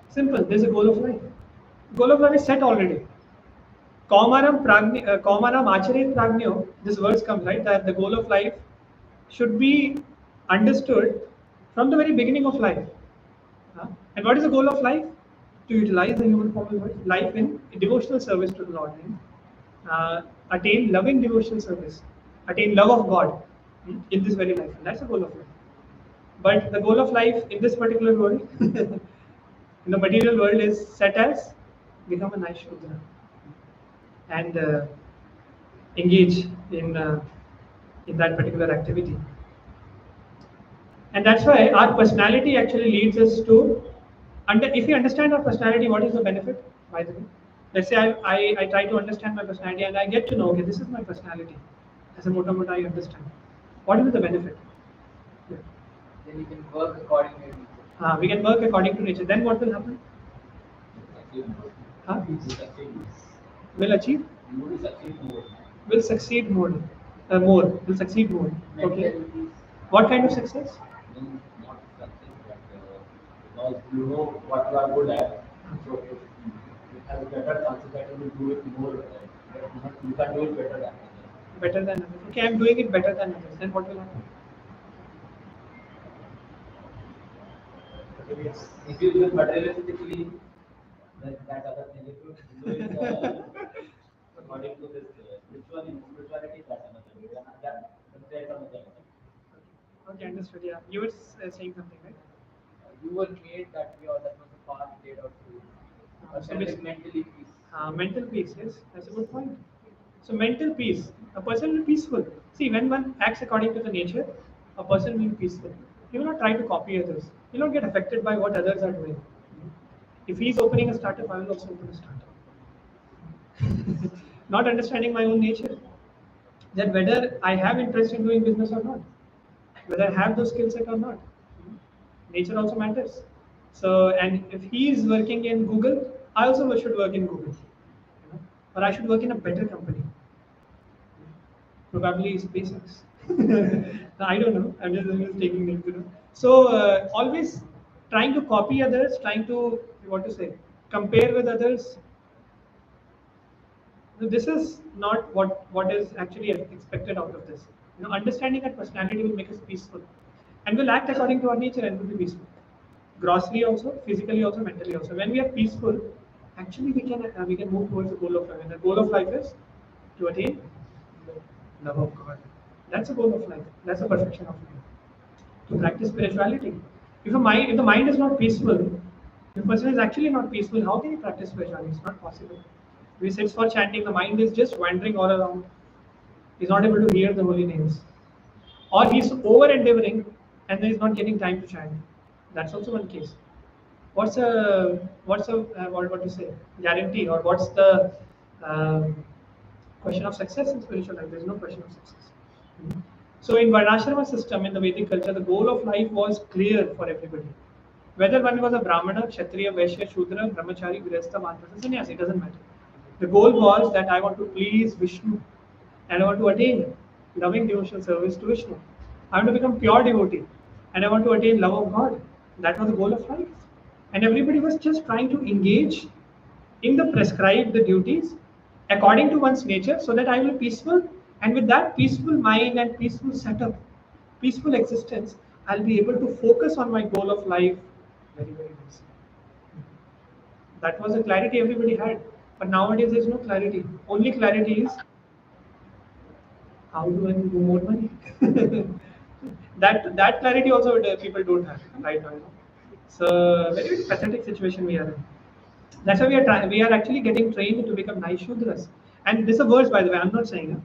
Simple. There's a goal of life. Goal of life is set already. Kaumaram acharet pragnyo. This verse comes, right, that the goal of life should be understood from the very beginning of life. And what is the goal of life? To utilize the human form of life in devotional service to the Lord, attain loving devotional service, attain love of God in this very life. And that's the goal of life. But the goal of life in this particular world, in the material world, is set as become a nice Shudra and engage in that particular activity. And that's why our personality actually leads us to, if we understand our personality, what is the benefit, by the way? Let's say I try to understand my personality and I get to know, okay, this is my personality. As a mota I understand. What is the benefit? Yeah. Then you can work according to nature. We can work according to nature. Then what will happen? Huh? Will achieve? Will succeed more. Will succeed more. Okay. What kind of success? Not success, but because you know what you are good at, so you have a better chances that you will do it more. You can do it better than others. Better than others. Okay, I'm doing it better than others. Then what will happen? If you do it materialistically, then that other thing, if you do it according to this spirituality, that's another way. That's another way. Okay, understood. Yeah, you were saying something, right? You were made that way, or that was the path laid out to you. So That is mentally peace. mental peace, yes, that's a good point. So mental peace, a person will be peaceful. See, when one acts according to the nature, a person will be peaceful. He will not try to copy others. He will not get affected by what others are doing. If he is opening a startup, I will also open a startup. Not understanding my own nature, that whether I have interest in doing business or not, whether I have those skill set or not. Nature also matters. So, and if he is working in Google, I also should work in Google, or I should work in a better company. Probably SpaceX. I don't know. I'm just taking it. So always trying to copy others, trying to what to say, compare with others. This is not what is actually expected out of this. Understanding that personality will make us peaceful, and will act according to our nature and will be peaceful. Grossly also, physically also, mentally also. When we are peaceful, actually we can move towards the goal of life. And the goal of life is to attain love of God. That's a goal of life. That's a perfection of life. To practice spirituality. If the mind is not peaceful, if a person is actually not peaceful, how can he practice spirituality? It's not possible. If he sits for chanting, the mind is just wandering all around. He's not able to hear the holy names. Or he's over endeavoring and then he's not getting time to chant. That's also one case. What to say guarantee, or what's the um, question of success in spiritual life? There is no question of success. So in Varnashrama system in the Vedic culture, the goal of life was clear for everybody. Whether one was a Brahmana, Kshatriya, Vaishya, Shudra, Brahmachari, Grihastha, Vanprastha, Sannyasi, it doesn't matter. The goal was that I want to please Vishnu and I want to attain loving devotional service to Vishnu. I want to become pure devotee and I want to attain love of God. That was the goal of life. And everybody was just trying to engage in the prescribed the duties according to one's nature so that I will be peaceful, and with that peaceful mind and peaceful setup, peaceful existence, I'll be able to focus on my goal of life very, very nicely. That was the clarity everybody had. But nowadays there's no clarity. Only clarity is how do I do more money? that clarity also people don't have right now. So very, very pathetic situation we are in. That's why we are actually getting trained to become nice Shudras. And this is a verse, by the way. I'm not saying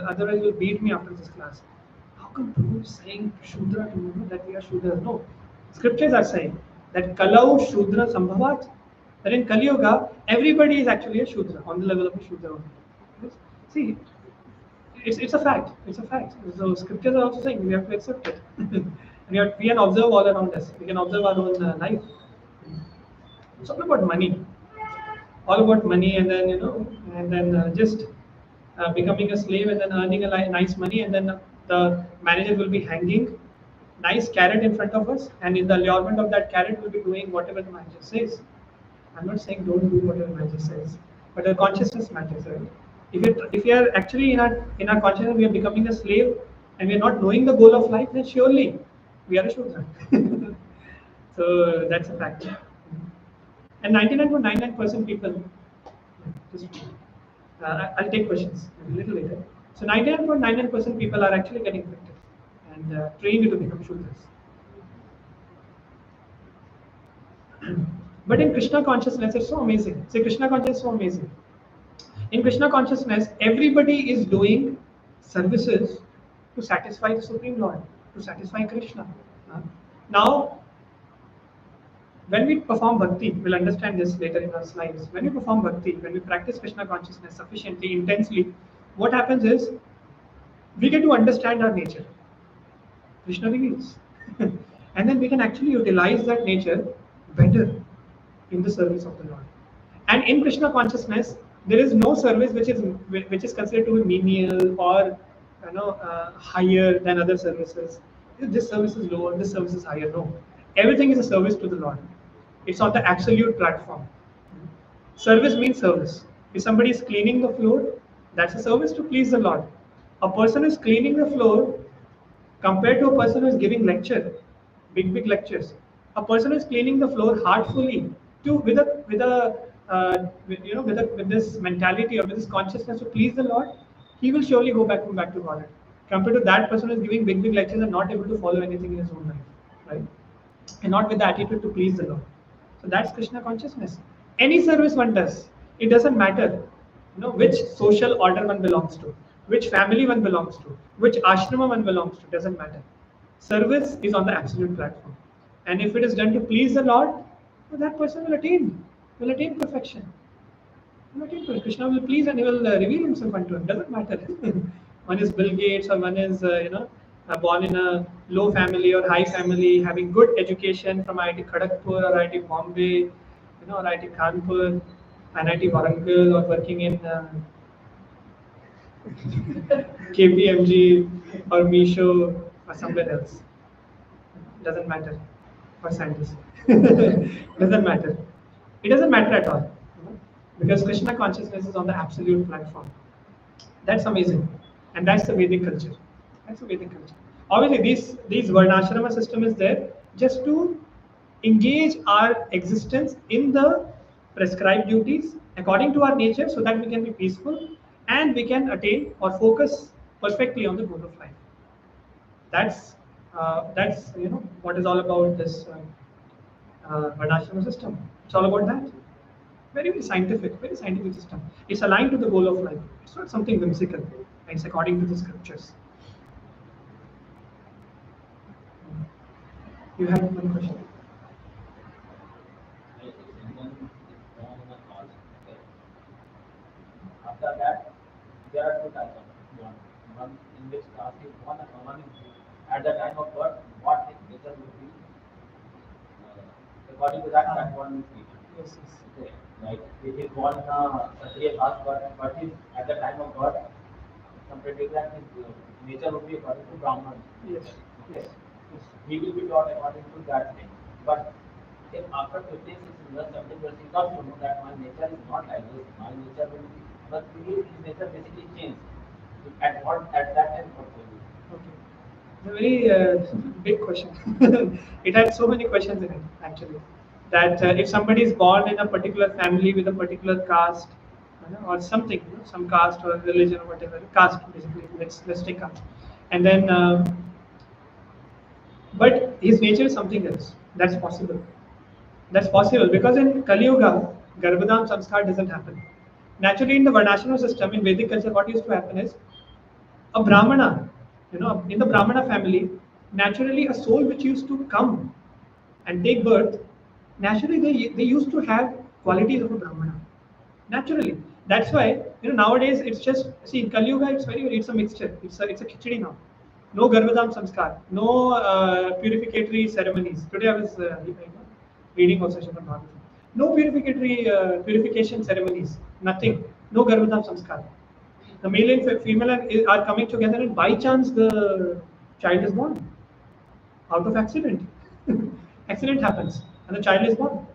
otherwise you'll beat me after this class. How come Prabhu is saying Shudra to that we are Shudras? No. Scriptures are saying that Kalau Shudra Sambhavat. That in Kali Yuga, everybody is actually a Shudra, on the level of a Shudra only. See, it's a fact. It's a fact. So scriptures are also saying we have to accept it. We can observe all around us. We can observe our own life. It's all about money. All about money, and then just becoming a slave and then earning a nice money, and then the manager will be hanging nice carrot in front of us, and in the allurement of that carrot, we'll be doing whatever the manager says. I'm not saying don't do whatever the manager says, but the consciousness matters, right? If we are actually in our consciousness, we are becoming a slave, and we are not knowing the goal of life, then surely we are a Shudra. So that's a fact. And 99.99% people, I'll take questions a little later. So 99.99% people are actually getting affected and trained to become Shudras. But in Krishna consciousness, it's so amazing. See, Krishna consciousness is so amazing. In Krishna consciousness, everybody is doing services to satisfy the Supreme Lord, to satisfy Krishna. Now, when we perform bhakti, we'll understand this later in our slides. When we perform bhakti, when we practice Krishna consciousness sufficiently, intensely, what happens is we get to understand our nature. Krishna reveals. And then we can actually utilize that nature better in the service of the Lord. And in Krishna consciousness, there is no service which is considered to be menial or higher than other services. This service is lower, this service is higher. No, everything is a service to the Lord. It's on the absolute platform. Service means service. If somebody is cleaning the floor, that's a service to please the Lord. A person is cleaning the floor compared to a person who is giving lecture, big lectures. A person who is cleaning the floor heartfully, with this mentality or with this consciousness to please the Lord, he will surely go back to God. Compared to that person who is giving big lectures and not able to follow anything in his own life, right? And not with the attitude to please the Lord. So that's Krishna consciousness. Any service one does, it doesn't matter, which social order one belongs to, which family one belongs to, which ashrama one belongs to, doesn't matter. Service is on the absolute platform, and if it is done to please the Lord, well, that person will attain perfection. Krishna will please and he will reveal himself unto him. Doesn't matter. One is Bill Gates or one is born in a low family or high family, having good education from IIT Kharagpur or IIT Bombay, or IIT Kanpur, IIT Warangal, or working in KPMG or Misho or somewhere else. Doesn't matter. For scientists. Doesn't matter. It doesn't matter at all. Because Krishna consciousness is on the absolute platform. That's amazing. And that's the Vedic culture. That's the Vedic culture. Obviously, these Varnashrama system is there just to engage our existence in the prescribed duties according to our nature so that we can be peaceful and we can attain or focus perfectly on the goal of life. That's what is all about this Varnashrama system. It's all about that. Very scientific system. It's aligned to the goal of life. It's not something whimsical. It's according to the scriptures. You have one question? If someone is born in a caste, okay, after that, there are two types of born. One in which caste is born and one is at the time of birth, what his nature would be. According to that, that one is given. Yes, yes. Okay, like if he is born in a Kshatriya caste, but his, at the time of birth, comparatively that his nature would be according to Brahman. Yes. Okay. Yes. He will be taught according to that thing. But if after 56 years, 70 years, he comes to know that my nature is not like this, my nature will be, but his nature basically changed. At that time, what will be? Okay. It's a very big question. It had so many questions in it, actually. That if somebody is born in a particular family with a particular caste, or something, some caste or religion or whatever, caste basically. Let's take caste, and then, but his nature is something else. That's possible. That's possible because in Kali Yuga, Garbhadam Samskar doesn't happen. Naturally, in the Varnashrama system, in Vedic culture, what used to happen is a Brahmana, in the Brahmana family, naturally a soul which used to come and take birth, naturally they used to have qualities of a Brahmana. Naturally. That's why, nowadays it's just, see, in Kali Yuga, it's a mixture. It's a khichdi now. No Garbhadam Samskar, no purificatory ceremonies. Today I was reading also Srimad Bhagavatam. No purification ceremonies, nothing. No Garbhadam Samskar. The male and female are coming together, and by chance the child is born out of accident. Accident happens, and the child is born,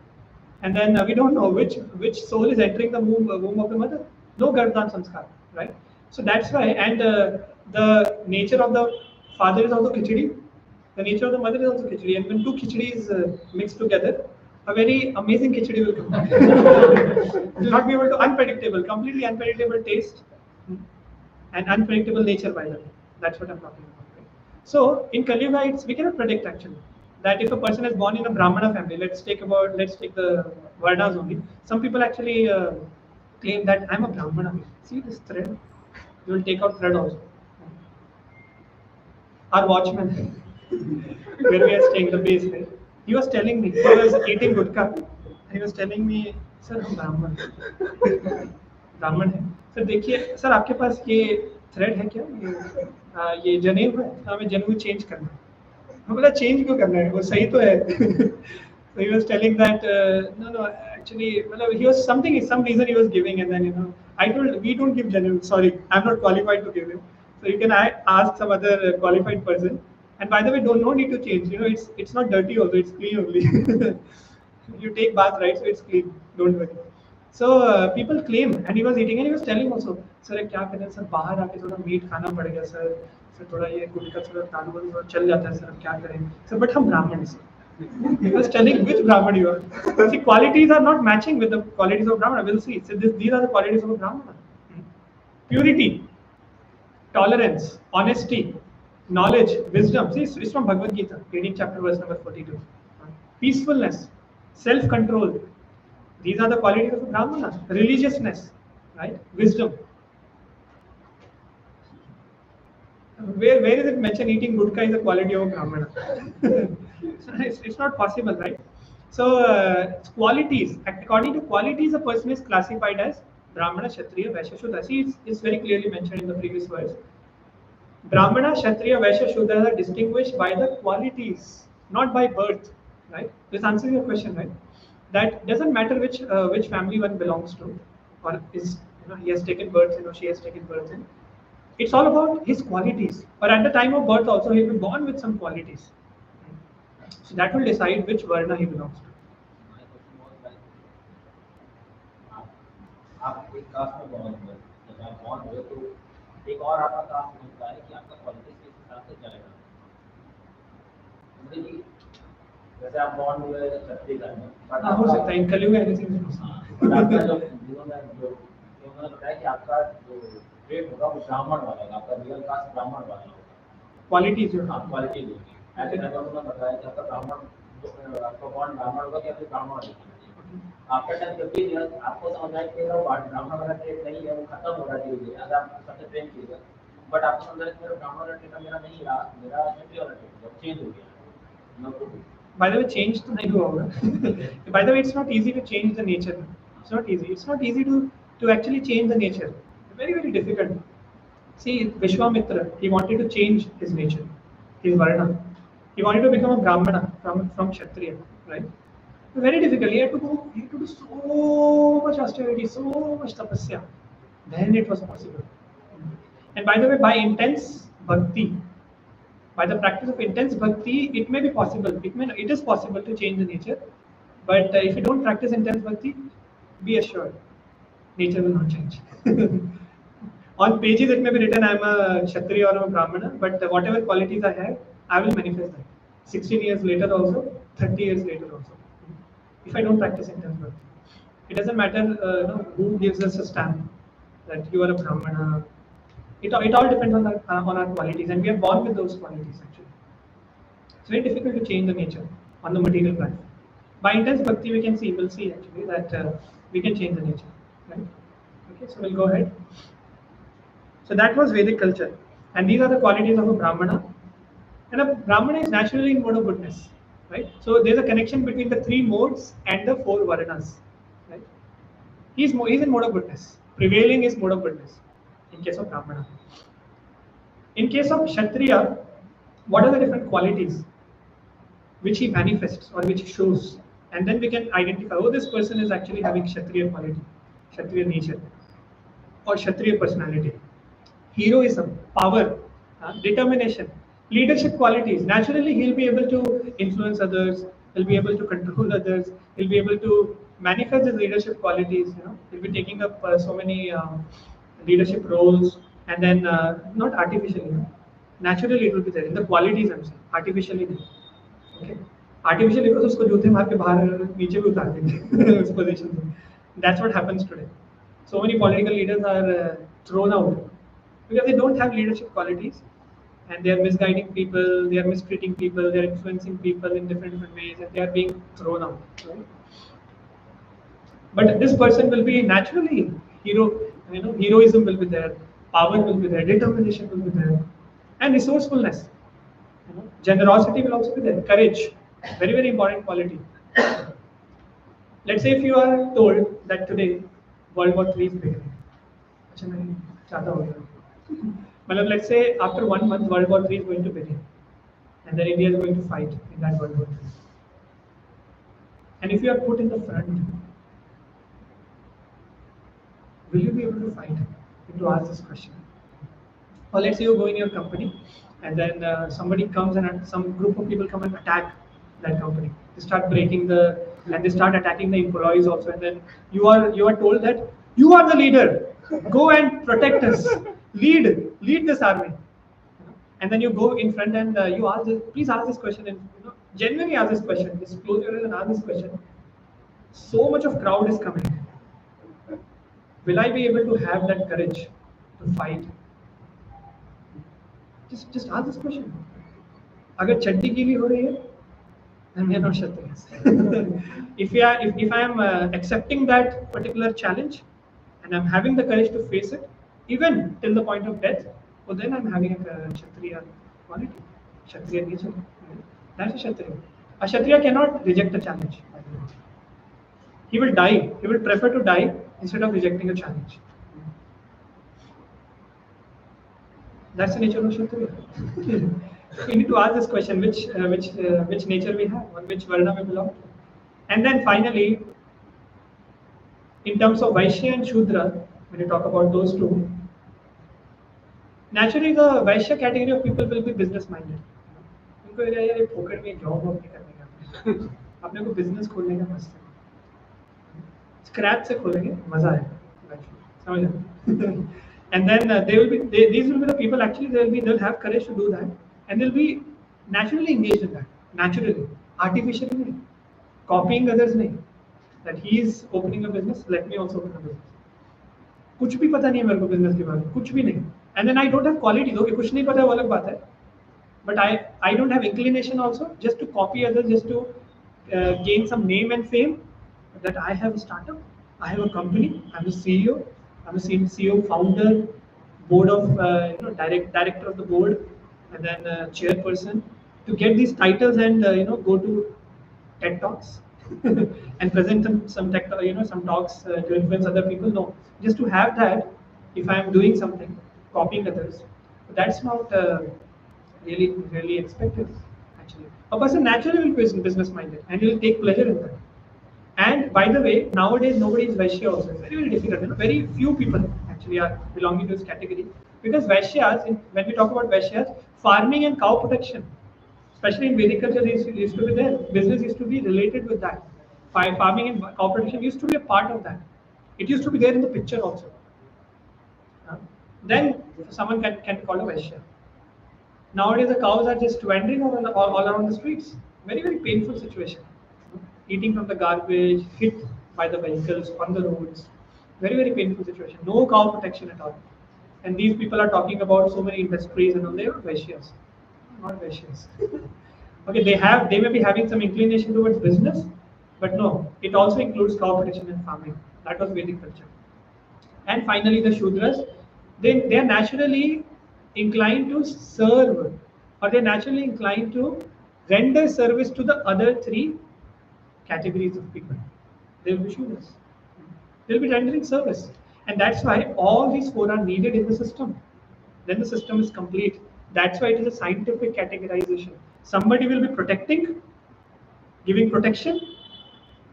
and then we don't know which soul is entering the womb of the mother. No Garbhadan Sanskar, right? So that's why, and the nature of the father is also khichdi. The nature of the mother is also khichdi, and when two khichdi mixed together, a very amazing khichdi will come. It will not be able to unpredictable, completely unpredictable taste and unpredictable nature by the way. That's what I'm talking about. Right? So in Kali Yuga, we cannot predict actually that if a person is born in a Brahmana family, let's take the Varnas only. Some people actually claim that I'm a Brahmana. See this thread? You will take out thread also. Our watchman, where we are staying, the base, right? He was telling me, he was eating gudka. He was telling me, sir, हम ब्राह्मण है sir देखिए sir आपके पास ये thread है क्या ये जनेऊ है हमें जनेऊ चेंज करना है मैं बोला चेंज क्यों करना है वो सही तो है so he was telling that no actually well, he was some reason he was giving and then I told we don't give janaeu sorry I'm not qualified to give him so you can ask some other qualified person and by the way don't no need to change it's not dirty also it's clean only you take bath right so it's clean don't worry so people claim and he was eating and he was telling also sir क्या करें sir बाहर आके थोड़ा meet खाना पड़ गया sir थोड़ा ये गुटखा थोड़ा कानू थोड़ा चल जाता है सर क्या करें सर बट हम ब्राह्मण हैं He was telling which Brahman you are. See, qualities are not matching with the qualities of Brahmana. We'll see. So these are the qualities of a Brahmana. Purity, tolerance, honesty, knowledge, wisdom. See, it's from Bhagavad Gita, 18th chapter, verse number 42. Peacefulness, self-control. These are the qualities of a Brahmana. Religiousness, right? Wisdom. Where is it mentioned eating gudka is a quality of a Brahmana? it's not possible, right? So qualities, according to qualities, a person is classified as Brahmana, Kshatriya, Vaishya, Shudra. See, it's very clearly mentioned in the previous verse. Brahmana, Kshatriya, Vaishya, Shudra are distinguished by the qualities, not by birth. Right? This answers your question, right? That doesn't matter which family one belongs to, or is he has taken birth in or she has taken birth in. It's all about his qualities. Or at the time of birth, also he'll be born with some qualities. So that will decide which varna he belongs to. My question was like, आप एक cast में born हुए, जब आप born हुए तो एक और आपका कास्ट बनता है कि आपका पॉलिटिक्स किस हिसाब से चलेगा, समझे कि जैसे आप बॉर्न हुए छत्तीस में, बट हाँ, हो सकता है इन कलयुग एनीथिंग इज बट आपका जो उन्होंने बताया कि आपका जो ट्रेड होगा वो ब्राह्मण वाला होगा, आपका रियल कास्ट ब्राह्मण वाला होगा, क्वालिटीज जो हाँ क्वालिटी होगी। ऐसे में उन्होंने बताया कि आपका ब्राह्मण, आपका बॉर्न ब्राह्मण होगा कि आपके ब्राह्मण होगा। आफ्टर 10-15 years आपको समझ आए कि वो ब्राह्मण वाला ट्रेड नहीं है, वो खत्म हो रहा है, अगर आप सबसे ट्रेन कीजिएगा, बट आपको समझ आए कि मेरा ब्राह्मण वाला ट्रेड मेरा नहीं रहा, मेरा क्षत्रिय वाला ट्रेड चेंज हो गया। By the way, change तो नहीं हुआ होगा. By the way, it's not easy to change the nature. It's not easy. It's not easy to actually change the nature. Very very difficult. See, Vishwamitra, he wanted to change his nature, his varna. He wanted to become a brahmana from Kshatriya, right? Very difficult. He had to do so much austerity, so much tapasya. Then it was possible. And by the way, by intense bhakti, by the practice of intense bhakti, it may be possible. It is possible to change the nature. But if you don't practice intense bhakti, be assured, nature will not change. On pages it may be written I am a Kshatriya or a Brahmana, but whatever qualities I have, I will manifest them. 16 years later also, 30 years later also. If I don't practice intense bhakti, it doesn't matter who gives us a stamp that you are a Brahmana. It all depends on our qualities, and we are born with those qualities actually. It's very difficult to change the nature on the material plane. By intense bhakti, we'll see actually that we can change the nature, right? Okay, so we'll go ahead. So that was Vedic culture, and these are the qualities of a Brahmana. And a Brahmana is naturally in mode of goodness, right? So there's a connection between the three modes and the four Varnas, right? He's in mode of goodness. Prevailing is mode of goodness in case of Brahmana. In case of Kshatriya, what are the different qualities which he manifests or which he shows? And then we can identify, oh, this person is actually having Kshatriya quality, Kshatriya nature, or Kshatriya personality. Heroism, power, determination, leadership qualities. Naturally, he'll be able to influence others, he'll be able to control others, he'll be able to manifest his leadership qualities. He'll be taking up so many leadership roles, and then not artificially, naturally it will be there in the qualities. I'm saying artificially नहीं. Okay, artificially because उसको जूते मार के बाहर नीचे भी उतार देंगे उस position से. That's what happens today. So many political leaders are thrown out because they don't have leadership qualities, and they are misguiding people, they are mistreating people, they are influencing people in different ways, and they are being thrown out. Right? But this person will be naturally heroism will be there, power will be there, determination will be there, and resourcefulness. Generosity will also be there, courage, very very important quality. Let's say if you are told that today World War III is beginning. अच्छा नहीं ज़्यादा हो गया. मतलब let's say after 1 month World War III is going to begin, and then India is going to fight in that World War III. And if you are put in the front, will you be able to fight? You have to ask this question. Or let's say you go in your company, and then somebody comes and some group of people come and attack that company. They start and they start attacking the employees also. And then you are told that you are the leader. Go and protect us. Lead this army. And then you go in front and you ask please ask this question, and genuinely ask this question. Just close your eyes and ask this question. So much of crowd is coming. Will I be able to have that courage to fight? Just ask this question. अगर चड्डी गीली हो रही है, then we are not Kshatriyas. If I am accepting that particular challenge, and I'm having the courage to face it, even till the point of death, well then I'm having a Kshatriya quality, Kshatriya nature. That's a Kshatriya. A Kshatriya cannot reject a challenge. He will die. He will prefer to die instead of rejecting a challenge. That's the nature of Kshatriya. We need to ask this question: which nature we have, or which varna we belong to. And then finally, in terms of Vaishya and Shudra, when you talk about those two, naturally the Vaishya category of people will be business minded. उनको ये फोकट में job वॉब नहीं करने का, अपने को बिजनेस खोलने का मस्त है, स्क्रैच से खोलेंगे, मजा आएगा, समझ रहे? And then these will be the people actually they'll have courage to do that, and they'll be naturally engaged in that, naturally, artificially नहीं, copying others नहीं, that he is opening a business, let me also open a business. कुछ भी पता नहीं है मेरे को business के बारे में, कुछ भी नहीं, and then I don't have quality, though कुछ नहीं पता है वो अलग बात है, but I don't have inclination also just to copy others, just to gain some name and fame, that I have a startup, I have a company, I'm a CEO, I'm a CEO, founder, board of director of the board, and then chairperson, to get these titles and go to TED talks and present some tech, some talks to influence other people. No, just to have that, if I am doing something, copying others, that's not really expected. Actually, a person naturally will be business minded and will take pleasure in that. And by the way, nowadays nobody is Vaishya also. It's very difficult. Very few people actually are belonging to this category, because Vaishyas, when we talk about Vaishyas, farming and cow protection, especially in Vedic culture, used to be there. Business used to be related with that. Farming and cow protection used to be a part of that. It used to be there in the picture also. Then someone can call a Vaishya. Nowadays, the cows are just wandering all around the streets. Very painful situation. Eating from the garbage, hit by the vehicles on the roads. Very painful situation. No cow protection at all. And these people are talking about so many industries and all. They are not Vaishyas. Not Vaishyas. Okay, they may be having some inclination towards business, but no, it also includes cow protection and farming. That was Vedic culture. And finally, the Shudras, they are naturally inclined to serve, or they're naturally inclined to render service to the other three categories of people. They will be Shudras. They'll be rendering service. And that's why all these four are needed in the system. Then the system is complete. That's why it is a scientific categorization. Somebody will be protecting, giving protection,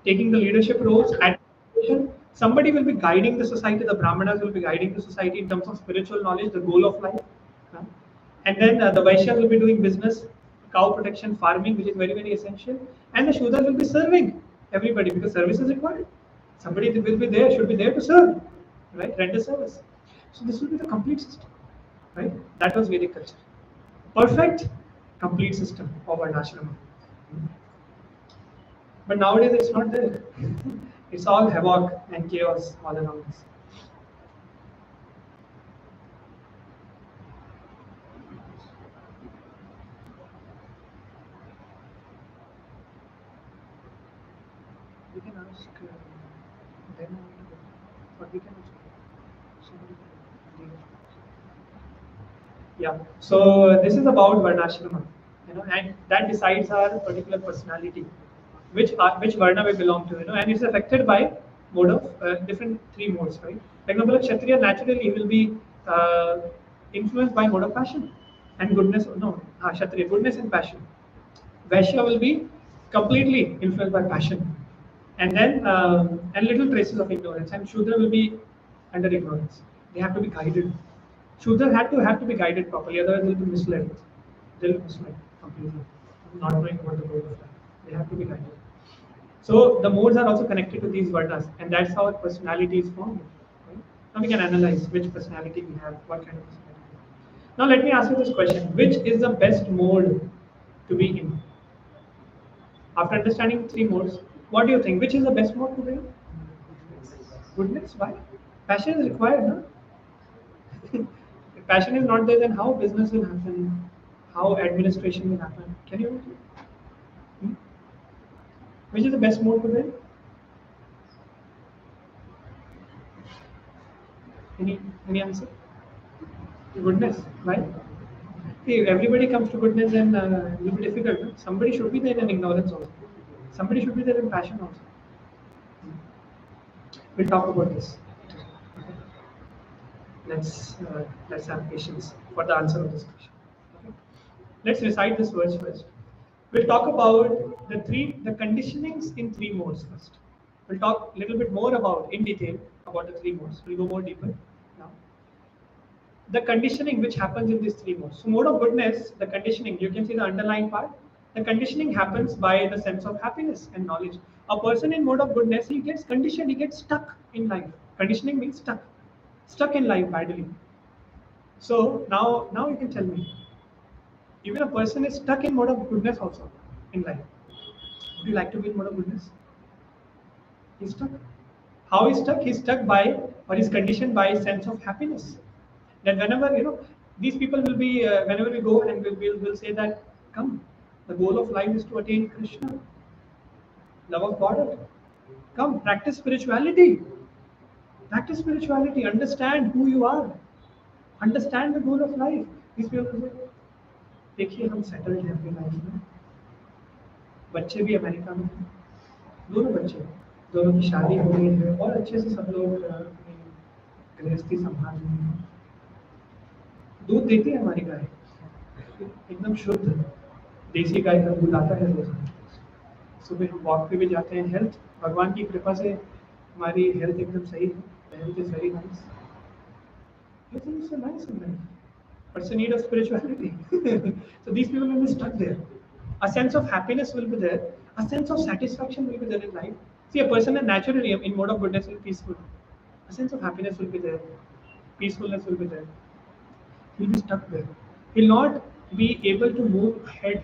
taking the leadership roles, administration. Somebody will be guiding the society. The Brahmanas will be guiding the society in terms of spiritual knowledge, the goal of life. And then the Vaishyas will be doing business, cow protection, farming, which is very essential. And the Shudras will be serving everybody, because service is required. Somebody will be there, should be there to serve, right? Render service. So this will be the complete system, right? That was Vedic culture. Perfect, complete system of Varnashrama. But nowadays it's not there. It's all havoc and chaos all around us. We can ask them, or we can also somebody can lead. Yeah. So this is about Varnashrama, and that decides our particular personality, which Varna we belong to, and it's affected by mode of different three modes, right? For example, a Kshatriya naturally will be influenced by mode of passion and goodness. No, Kshatriya, goodness and passion. Vaishya will be completely influenced by passion, and then and little traces of ignorance. And Shudra will be under ignorance. They have to be guided. Shudra have to be guided properly, otherwise they'll be misled. They'll be misled completely, not knowing what the goal of life. They have to be guided. So the modes are also connected to these varnas, and that's how personality is formed. Right? Now we can analyze which personality we have, what kind of personality. Now let me ask you this question: which is the best mode to be in? After understanding three modes, what do you think? Which is the best mode to be in? Goodness. Why? Passion is required, no? If passion is not there, then how business will happen? How administration will happen? Can you? Which is the best mode to be in? Any answer? Goodness. Why? If everybody comes to goodness, then it will be difficult. No? Somebody should be there in ignorance also. Somebody should be there in passion also. We'll talk about this. Let's have patience. for the answer of this question. Okay. Let's recite this verse first. We'll talk about the conditionings in three modes first. We'll talk a little bit more about in detail about the three modes. We'll go more deeper now. The conditioning which happens in these three modes. So mode of goodness, the conditioning, you can see the underlying part. The conditioning happens by the sense of happiness and knowledge. A person in mode of goodness, he gets conditioned, he gets stuck in life. Conditioning means stuck in life badly. So now you can tell me, even a person is stuck in mode of goodness also in life. Would you like to be in mode of goodness? He's stuck. How he's stuck? He's stuck by, or he's conditioned by sense of happiness. That whenever, these people will be, whenever we go and we'll say that, come, the goal of life is to attain Krishna, love of God. Come, practice spirituality. Practice spirituality. Understand who you are. Understand the goal of life. These people will say, देखिए हम settled हैं अपनी life में, बच्चे भी America में हैं, दोनों बच्चे, दोनों की शादी हो गई है और अच्छे से सब लोग अपनी गृहस्थी संभाल रहे हैं। दूध देती है हमारी गाय, एकदम शुद्ध देसी गाय का दूध आता है रोज। सुबह हम वॉक पे भी जाते हैं। हेल्थ भगवान की कृपा से हमारी हेल्थ एकदम सही है। Health is very nice. Everything is so nice in life. But it's a need of spirituality. So these people will be stuck there. A sense of happiness will be there. A sense of satisfaction will be there in life. See, a person naturally in mode of goodness will be peaceful. A sense of happiness will be there. Peacefulness will be there. He'll be stuck there. He'll not be able to move ahead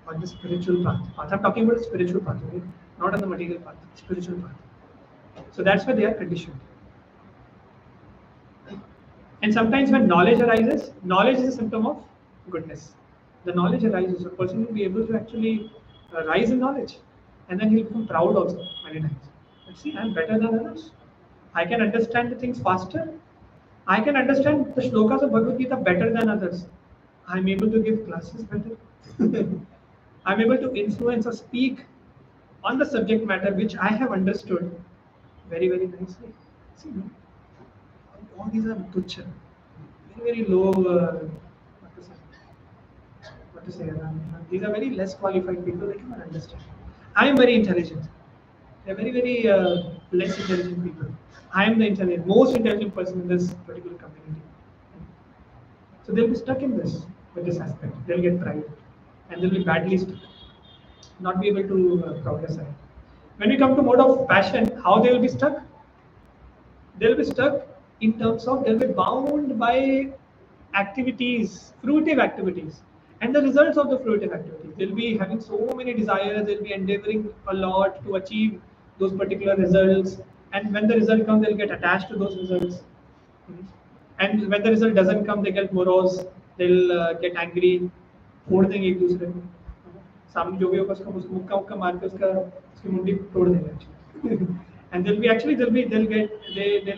on the spiritual path. I'm talking about the spiritual path, okay? Not on the material path, spiritual path. So that's why they are conditioned. And sometimes when knowledge arises, knowledge is a symptom of goodness. The knowledge arises, a person will be able to actually rise in knowledge, and then he'll become proud also many times. But see, I'm better than others. I can understand the things faster. I can understand the shlokas of Bhagavad Gita better than others. I'm able to give classes better. I'm able to influence or speak on the subject matter which I have understood very, very nicely. See, no? All these are tuchha, very low. What to say? These are very less qualified people. They cannot understand. I am very intelligent. They are very, very less intelligent people. I am the most intelligent person in this particular community. So they'll be stuck in this with this aspect. They'll get pride, and they'll be badly stuck, not be able to progress ahead. When we come to mode of passion, how they will be stuck? They'll be stuck in terms of they'll be bound by activities, fruitive activities, and the results of the fruitive activities. They'll be having so many desires, they'll be endeavoring a lot to achieve those particular results, and when the result comes, they'll get attached to those results. And when the result doesn't come, they get morose, they'll get angry, फोड़ देंगे एक दूसरे को, सामने जो भी होगा उसका मुक्का मुक्का मार के उसकी मुंडी तोड़ देंगे। And they'll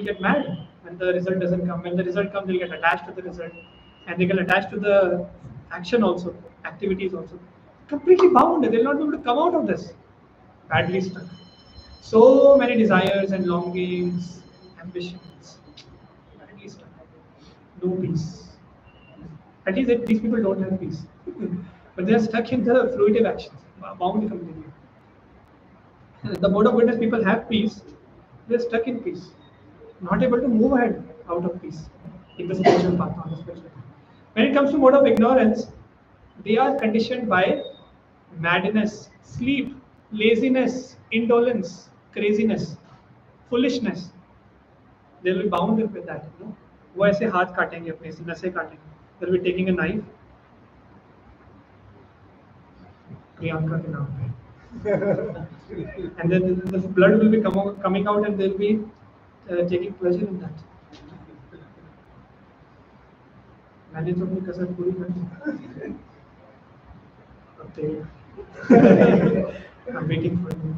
get mad when the result doesn't come. When the result comes, they'll get attached to the result, and they get attached to the action also, activities also. Completely bound. They'll not be able to come out of this. Badly stuck. So many desires and longings, ambitions. Badly stuck. No peace. At least these people don't have peace, but they are stuck in the fruitive actions, bound completely. The mode of goodness people have peace, they are stuck in peace, not able to move ahead out of peace in the spiritual path. On the spiritual path. When it comes to mode of ignorance, they are conditioned by madness, sleep, laziness, indolence, craziness, foolishness. They will be bound with that. वो ऐसे हाथ काटेंगे अपने से नसें काटेंगे. They'll be taking a knife. Priyanka के नाम पे. And then the blood will be coming out, and they'll be taking pleasure in that. मैंने तो अपनी कसर पूरी कर दी. I'm waiting for you.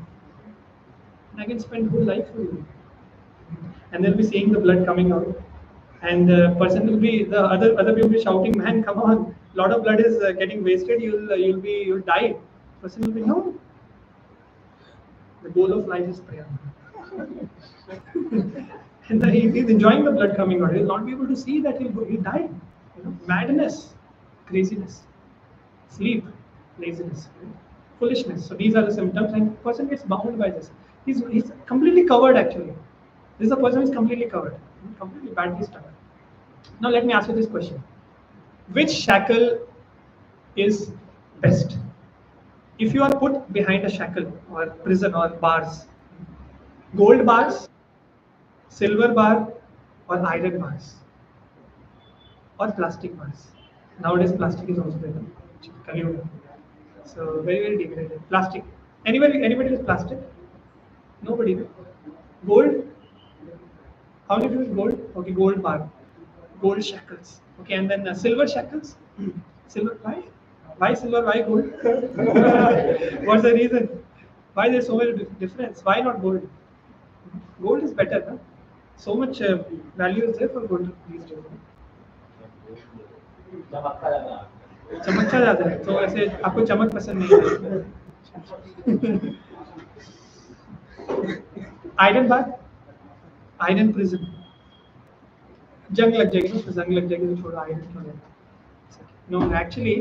And I can spend whole life for you. And they'll be seeing the blood coming out, and the person will be other people will be shouting, "Man, come on! Lot of blood is getting wasted. You'll die." Person will be no. The goal of life is prayer. And he's enjoying the blood coming out. He'll not be able to see that he'll die. madness, craziness, sleep, laziness, right? Foolishness. So these are the symptoms, and person gets bound by this. He's completely covered actually. This is a person who is completely covered, completely badly stuck. Now let me ask you this question: which shackle is best? If you are put behind a shackle or prison or bars, gold bars, silver bar, or iron bars, or plastic bars. Nowadays, plastic is also there. Kaliyuga. So very degraded. Plastic. Anybody with plastic? Nobody. Gold. How do you use gold? Okay, gold bar, gold shackles. Okay, and then silver shackles. Silver. Why? Why silver? Why gold? What's the reason? Why there's so much difference? Why not gold? Gold is better, huh? So much value is there for gold these days. Huh? चमकता ज्यादा चमकता जाता है तो ऐसे आपको चमक पसंद नहीं है आयरन बार आयरन प्रिजन जंग लग जाएगी तो जंग लग जाएगी तो छोड़ो आयरन क्यों लेना no actually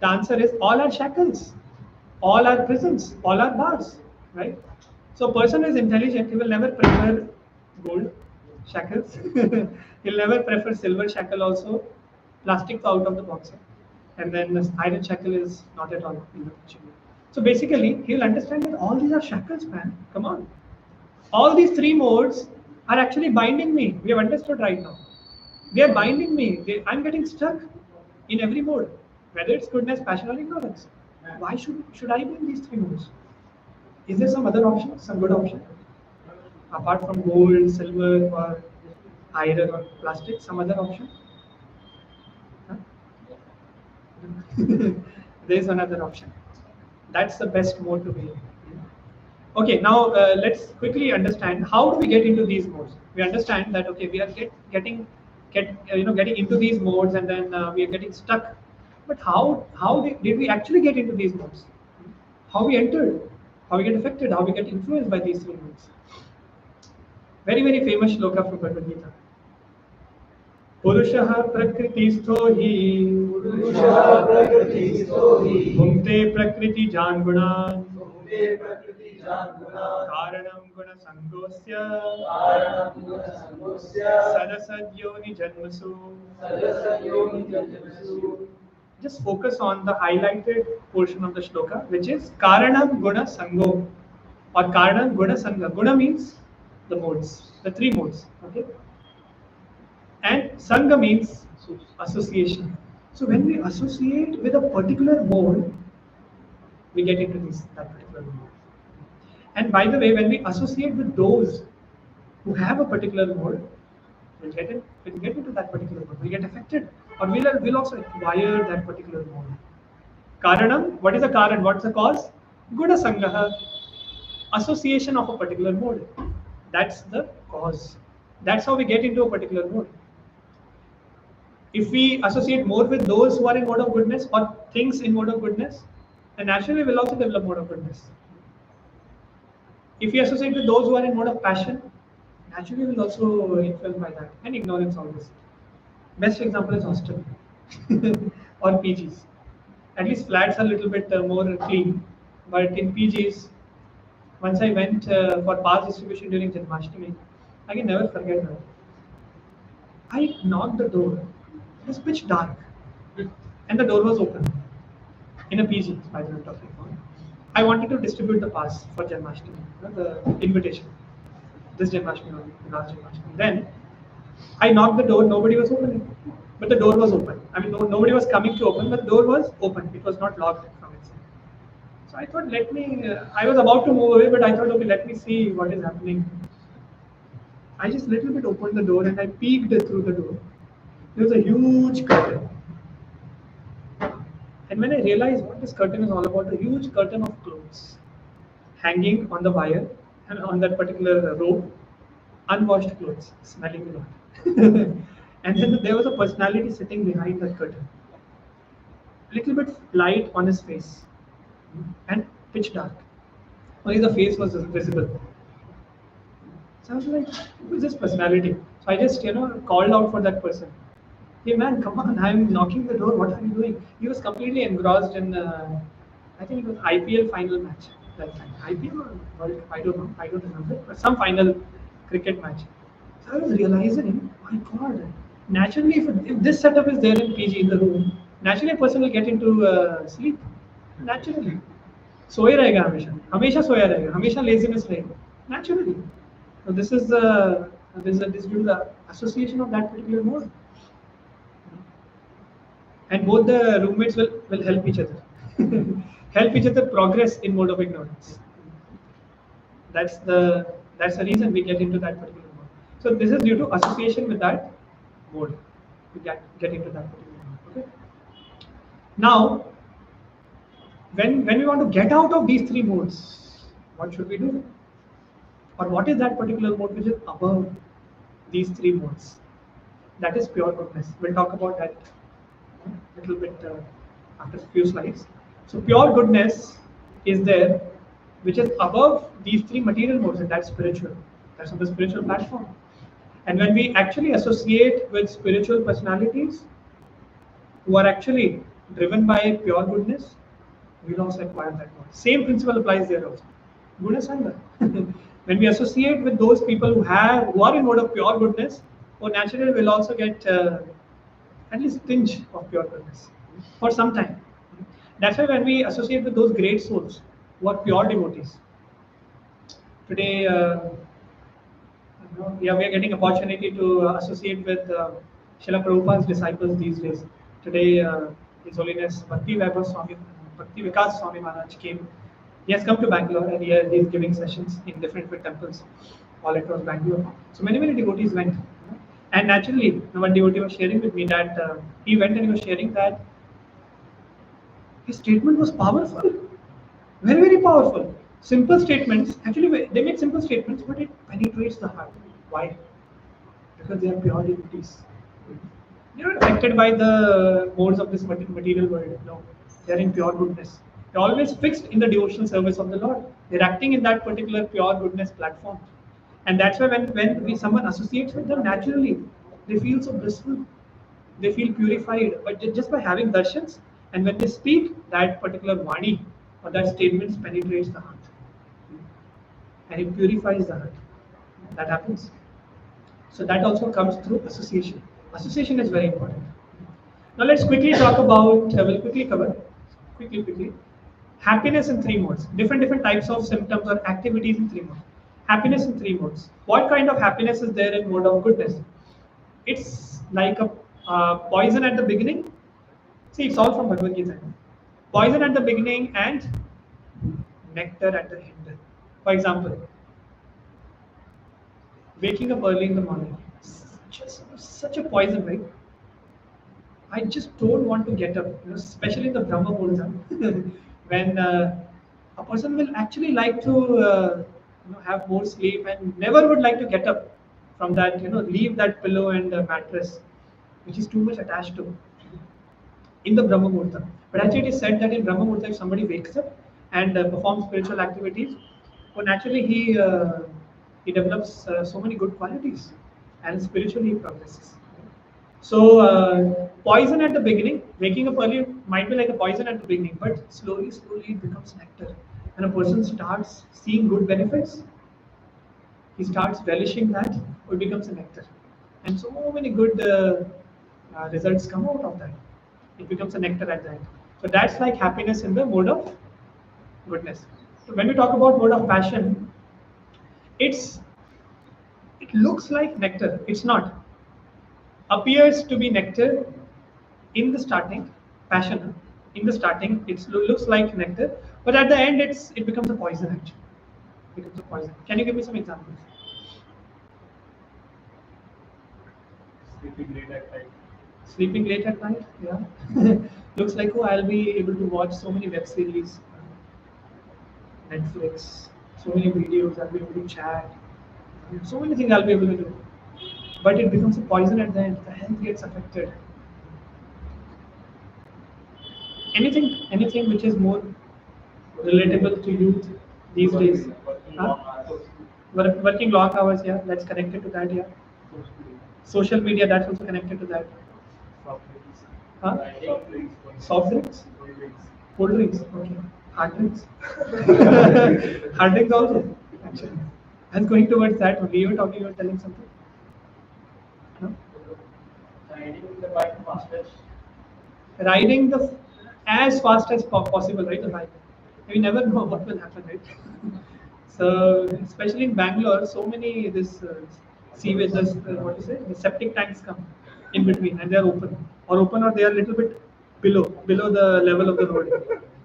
the answer is all are shackles all are prisons all are bars right so a person who is intelligent he will never prefer gold shackles he'll never prefer silver shackle also plastic out of the box and then this iron shackle is not at all so basically he'll understand that all these are shackles man come on all these three modes are actually binding me we have understood right now they are binding me I'm getting stuck in every mode whether it's goodness passion or ignorance why should I be in these three modes is there some other option some good option apart from gold silver or iron or plastic some other option huh? There is another option that's the best mode to be in okay now let's quickly understand how do we get into these modes we understand that okay we are getting into these modes and then we are getting stuck but did we actually get into these modes how we entered how we get affected how we get influenced by these three modes very famous shloka from Bhagavad Gita पुरुषः प्रकृतिस्थो हि पुरुषः प्रकृतिस्थो हि भुङ्क्ते प्रकृतिजान् गुणान् भुङ्क्ते प्रकृतिजान् गुणान् कारणं गुणसङ्गोऽस्य कारणं गुणसङ्गोऽस्य सदसद्योनिजन्मसु सदसयोनिजन्मसु. Just focus on the highlighted portion of the shloka which is Karanam Guna Sango or Karanam Guna Sangha. Guna means the modes, the three modes. Okay. And Sangha means association. So when we associate with a particular mode, we get into that particular mode. And by the way, when we associate with those who have a particular mode, we'll get into that particular mode. We'll get affected, or we'll also acquire that particular mode. Karanam, what is the Karan? What's the cause? Guna Sangaha, association of a particular mode. That's the cause. That's how we get into a particular mode. If we associate more with those who are in mode of goodness or things in mode of goodness, then naturally we'll also develop mode of goodness. If we associate with those who are in mode of passion, naturally we'll also influenced by that and ignorance always. Best example is hostel or PGs. At least flats are a little bit more clean, but in PGs, once I went for pass distribution during Janmashtami, I can never forget that. I knocked the door. It was pitch dark, and the door was open. In a PG, by the way, I'm talking about. I wanted to distribute the pass for Janmashtami, the invitation. This Janmashtami, last Janmashtami. Then I knocked the door. Nobody was opening, but the door was open. I mean, nobody was coming to open, but the door was open. It was not locked from inside. So I thought, let me. I was about to move away, but I thought, okay, let me see what is happening. I just little bit opened the door and I peeked through the door. There was a huge curtain. And when I realized what this curtain is all about, a huge curtain of clothes hanging on the wire and on that particular rope, unwashed clothes, smelling a lot. And then there was a personality sitting behind that curtain. A little bit light on his face and pitch dark. Only the face was visible. So I was like, who is this personality? So I just, called out for that person. Hey man, come on, I'm knocking the door. What are you doing? He was completely engrossed in, I think it was IPL final match that time. IPL or World Cup, I don't know. I don't remember. But some final cricket match. So I was realizing, my God, naturally, if this setup is there in PG in the room, naturally a person will get into sleep. Naturally. सोए रहेगा हमेशा हमेशा सोया रहेगा हमेशा laziness रहेगा naturally. So this due to the association of that particular mode, and both the roommates will help each other help each other progress in mode of ignorance. That's the reason we get into that particular mode. So this is due to association with that mode. We get into that particular mode. Okay. Now, when we want to get out of these three modes, what should we do? Or what is that particular mode which is above these three modes? That is pure goodness. We'll talk about that a little bit after a few slides. So pure goodness is there, which is above these three material modes, and that's spiritual. That's on the spiritual platform. And when we actually associate with spiritual personalities who are actually driven by pure goodness, we will also acquire that mode. Same principle applies there also. Goodness and when we associate with those people who are in mode of pure goodness, or naturally will also get at least tinge of pure goodness for some time. That's why when we associate with those great souls who are pure devotees, today, yeah, we are getting opportunity to associate with Srila Prabhupada's disciples these days. Today, His Holiness Bhakti Vikas Swami Maharaj came. He has come to Bangalore and he is giving sessions in different temples all across Bangalore. So many devotees went. And naturally, one devotee was sharing with me that he went and he was sharing that his statement was powerful, very powerful. Simple statements, actually, they make simple statements, but it penetrates the heart. Why? Because they are pure devotees. They're not affected by the modes of this material world. No, they're in pure goodness. They're always fixed in the devotional service of the Lord. They're acting in that particular pure goodness platform. And that's why someone associates with them, naturally, they feel so blissful. They feel purified. But just by having darshans, and when they speak, that particular vani or that statement penetrates the heart. And it purifies the heart. That happens. So that also comes through association. Association is very important. Now let's quickly talk about, we'll quickly cover, quickly, happiness in three modes. Different types of symptoms or activities in three modes. Happiness in three modes. What kind of happiness is there in mode of goodness? It's like a poison at the beginning. See, it's all from Bhagavad Gita. Poison at the beginning and nectar at the end. For example, waking up early in the morning. Such a poison, right? I just don't want to get up, especially in the Brahma Muhurta, when a person will actually like to have more sleep and never would like to get up from that, leave that pillow and mattress, which is too much attached to in the Brahma Muhurta. But actually, it is said that in Brahma Muhurta, if somebody wakes up and performs spiritual activities, well, naturally he develops so many good qualities, and spiritually he progresses. So poison at the beginning, waking up early might be like a poison at the beginning, but slowly it becomes nectar. When a person starts seeing good benefits, he starts relishing that, it becomes a nectar. And so many good results come out of that. It becomes a nectar at the end. So that's like happiness in the mode of goodness. So when we talk about mode of passion, it looks like nectar. It's not. Appears to be nectar in the starting, passion. In the starting, it looks like nectar, but at the end, it becomes a poison. Actually, it becomes a poison. Can you give me some examples? Sleeping late at night. Sleeping late at night, yeah. Looks like, oh, I'll be able to watch so many web series, Netflix, so many videos, I'll be able to chat, so many things I'll be able to do. But it becomes a poison at the end, the health gets affected. Anything which is more relatable to youth these days? Working Huh? long hours. Working long hours, yeah, that's connected to that, yeah. Social media, that's also connected to that. Huh? Soft drinks? Cold drinks? Okay. Hard drinks? Hard drinks also, actually. I was going towards that only. You were talking, you were telling something? No? Riding the bike fastest. Riding as fast as possible, right? The bike. You never know what will happen, right? So, especially in Bangalore, so many this sewage, this what is it? The septic tanks come in between, and they are open, or they are a little bit below the level of the road.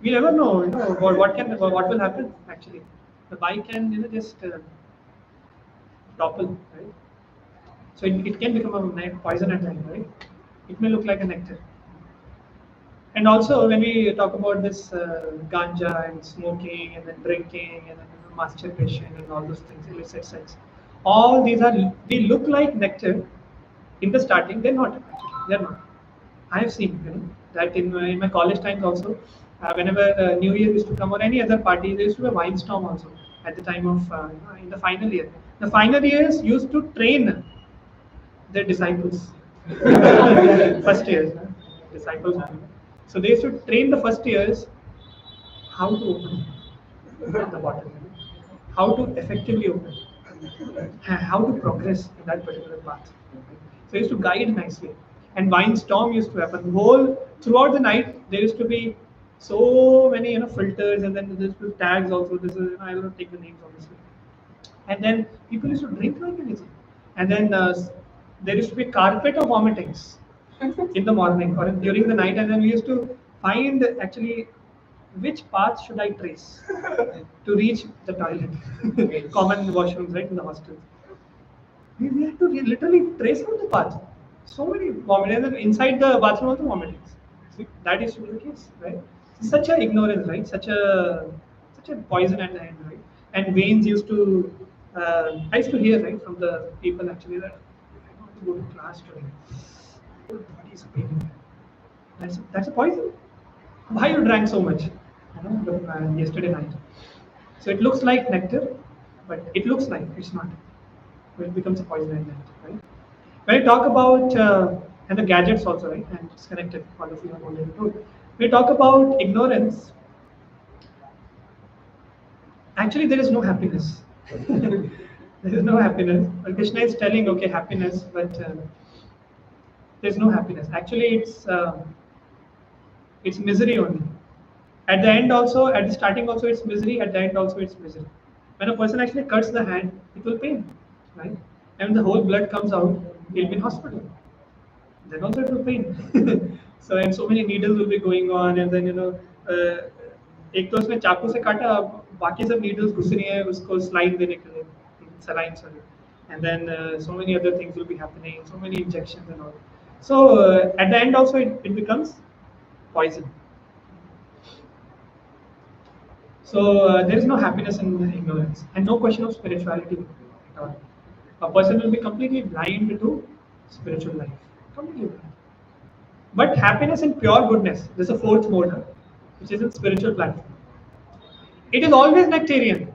We never know, what will happen actually. The bike can just topple, right? So it can become a poison at times, right? It may look like a nectar. And also, when we talk about this ganja and smoking and then drinking and then masturbation and all those things, illicit sex, all these they look like nectar in the starting. They're not actually. They're not. I have seen that in my college times also. Whenever New Year used to come or any other party, there used to be a wine storm also at the time of in the final year. The final years used to train their disciples. First years, disciples. So they used to train the first years how to open the bottle, how to effectively open, how to progress in that particular path. So it used to guide nicely. And wine storm used to happen. Whole throughout the night there used to be so many filters, and then there used to be tags also. This is I don't take the names obviously. And then people used to drink like anything. And then there used to be carpet of vomitings in the morning or during the night, and then we used to find actually which path should I trace to reach the toilet, common washrooms, right, in the hostels. We had to literally trace out the path. So many vomiting, and then inside the bathroom also vomitings. See, that is to be the case, right? Such a ignorance, right? Such a poison at the end, right? And veins used to. I used to hear right from the people actually that I want to go to class today. Your body is paining. That's a poison. Why you drank so much? Yesterday night. So it looks like nectar, but it looks like it's not. So it becomes a poison at the end, right? When we talk about and the gadgets also, right? And it's connected. All of you have already told. When we talk about ignorance. Actually, there is no happiness. There is no happiness. But Krishna is telling, okay, happiness, but there's no happiness. Actually, it's misery only. At the end also, at the starting also it's misery, at the end also it's misery. When a person actually cuts the hand, it will pain, right? And when the whole blood comes out, he'll be in hospital. Then also it will pain. So and so many needles will be going on, and then एक तो उसने चाकू से काटा, अब बाकी सब needles घुस रही हैं उसको slide देने के लिए, saline sorry. And then so many other things will be happening, so many injections and all. So at the end also it becomes poison. So there is no happiness in ignorance, and no question of spirituality at all. A person will be completely blind to spiritual life, completely blind. But happiness in pure goodness, this is a fourth mode, which is in spiritual platform. It is always nectarian,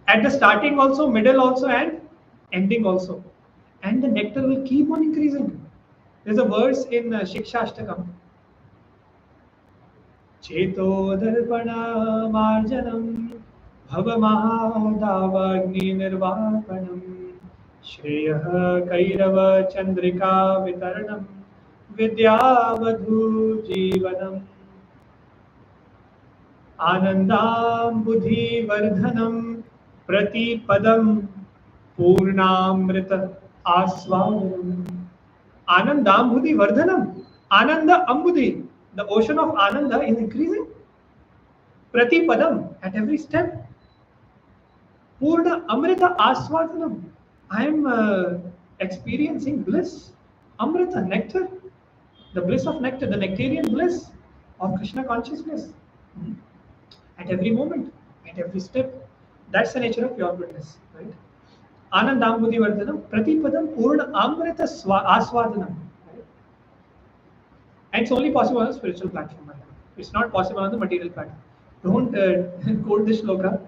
at the starting also, middle also, and ending also, and the nectar will keep on increasing. There's a verse in Shiksha Ashtakam. चेतोदर्पणमार्जनं भवमहादावाग्निर्वापनं श्रेयः कैरवचन्द्रिका वितरणं विद्यावधूजीवनम् आनन्दाम्बुधिवर्धनं प्रतिपदं पूर्णामृत आस्वादनम् आनन्दाम्बुधिवर्धनं Ananda Ambudhi, the ocean of Ananda is increasing. Prati Padam, at every step. Purna Amrita Aswadanam, I am experiencing bliss. Amrita, nectar, the bliss of nectar, the nectarian bliss of Krishna consciousness. At every moment, at every step. That's the nature of pure goodness, right? Anandambudhi Vardhanam, Pratipadam Purna Amrita Aswadanam. And it's only possible on a spiritual platform. It's not possible on the material platform. Don't quote this shloka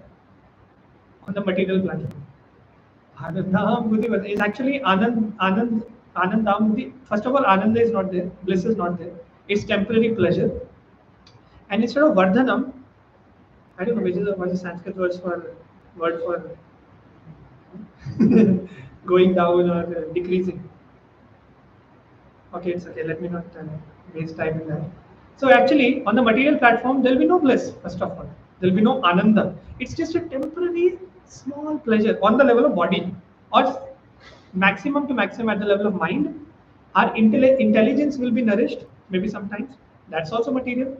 on the material platform. Anandam Buddhi is actually Anandam Buddhi. First of all, Ananda is not there, bliss is not there. It's temporary pleasure. And instead of vardhanam, I don't know which is what's the Sanskrit word for going down or decreasing. Okay, it's okay. Let me not waste time in that. So actually, on the material platform, there will be no bliss. First of all, there will be no ananda. It's just a temporary small pleasure on the level of body, or maximum to maximum at the level of mind. Our intelligence will be nourished. Maybe sometimes that's also material.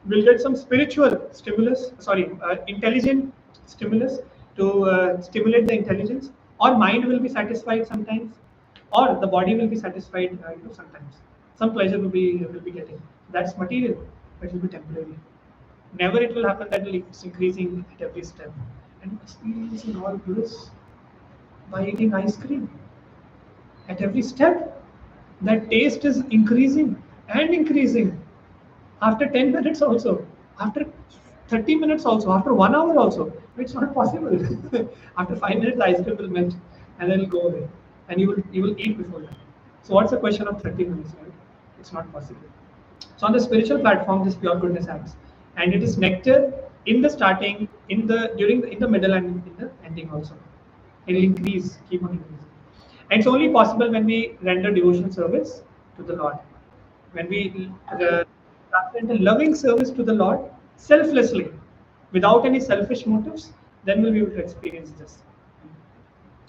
We'll get some spiritual stimulus. Sorry, intelligent stimulus to stimulate the intelligence. Or mind will be satisfied sometimes, or the body will be satisfied. Sometimes some pleasure will be getting. That's material, but it will be temporary. Never it will happen that it's increasing at every step. And experiencing all bliss by eating ice cream at every step. That taste is increasing and increasing after 10 minutes also, after 30 minutes also, after 1 hour also. It's not possible. After 5 minutes, the ice cream will melt and then it'll go away. And you will eat before that. So what's the question of 30 minutes? Right? It's not possible. So on the spiritual platform, this pure goodness acts. And it is nectar in the starting, in the middle and in the ending also. It will increase, keep on increasing. And it's only possible when we render devotional service to the Lord. When we render loving service to the Lord selflessly, without any selfish motives, then we'll be able to experience this.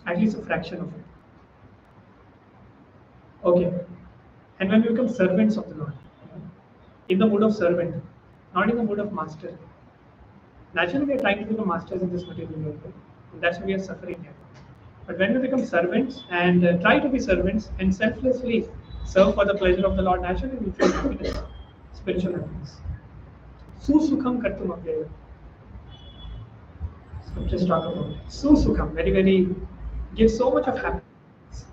At least a fraction of it. Okay. And when we become servants of the Lord, in the mood of servant, not in the mood of master. Naturally, we are trying to become masters in this material world, right? And that's why we are suffering here. But when we become servants and try to be servants and selflessly serve for the pleasure of the Lord, naturally we feel happiness, spiritual happiness. Susukham kartum apyaya. Scriptures talk about it. Susukham, very, very, gives so much of happiness.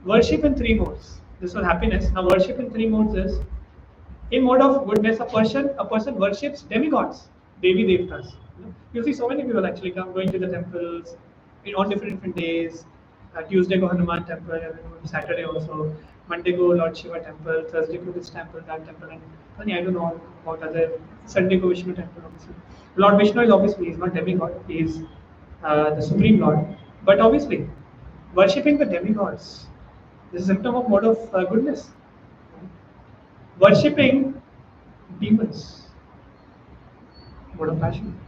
Worship in three modes. This was happiness. Now worship in three modes is, in mode of goodness, a person worships demigods, Devi Devtas. You see so many people actually going to the temples on different days. Tuesday go Hanuman temple, Saturday also. Monday go Lord Shiva temple, Thursday go this temple, that temple, and I don't know about other. Sunday go Vishnu temple, obviously. Lord Vishnu is obviously not demigod; he is the supreme Lord. But obviously, worshipping the demigods, this is a symptom of mode of goodness. Worshipping demons, mode of passion,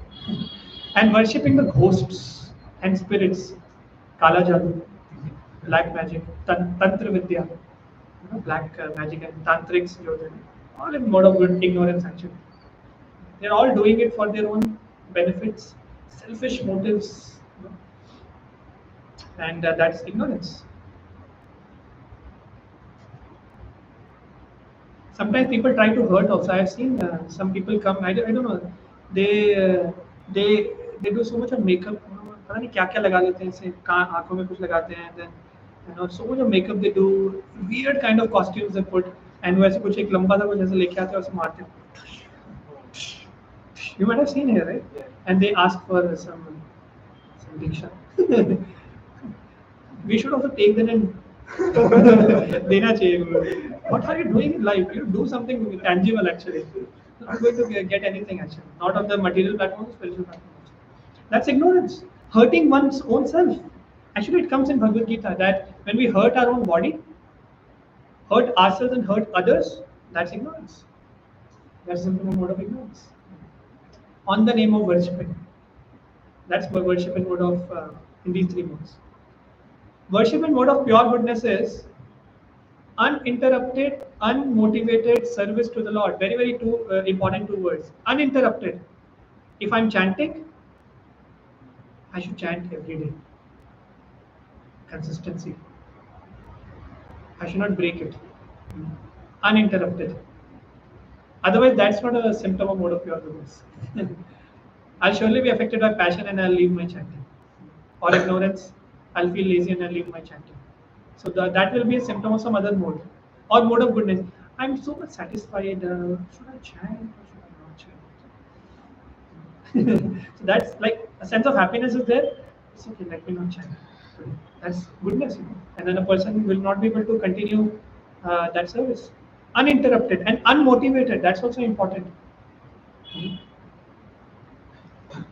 and worshipping the ghosts and spirits, Kala Jadoo, black magic, Tantra Vidya, black magic and tantrics, all in mode of good ignorance actually. They're all doing it for their own benefits, selfish motives, and that's ignorance. Sometimes people try to hurt also. I've seen some people come. I don't know. They uh, they they do so much of makeup. पता नहीं क्या क्या लगा लेते हैं ऐसे आंखों में कुछ लगाते हैं. Then so much of makeup they do. Weird kind of costumes they put. And वैसे कुछ एक लंबा सा कुछ ऐसे लेके आते हैं और उसे मारते हैं. You might have seen here, right? And they ask for some diksha. We should also take that and देना चाहिए. What are you doing in life? You do something tangible actually. You're not going to get anything actually. Not on the material platform, the spiritual platform. That's ignorance. Hurting one's own self. Actually, it comes in Bhagavad Gita that when we hurt our own body, hurt ourselves and hurt others, that's ignorance. That's simply a mode of ignorance. On the name of worshipping. That's my worship in mode of in these three modes. Worship in mode of pure goodness is uninterrupted, unmotivated service to the Lord. Very, very important two words. Uninterrupted. If I'm chanting, I should chant every day. Consistency. I should not break it. Uninterrupted. Otherwise, that's not a symptom of mode of pure goodness. I'll surely be affected by passion and I'll leave my chanting. Or ignorance, I'll feel lazy and I'll leave my chanting. So that will be a symptom of some other mode. Or mode of goodness. I'm so much satisfied. Should I chant or should I not chant? So that's like a sense of happiness is there. It's okay, let me not chant. That's goodness. And then a person will not be able to continue that service. uninterrupted and unmotivated. That's also important.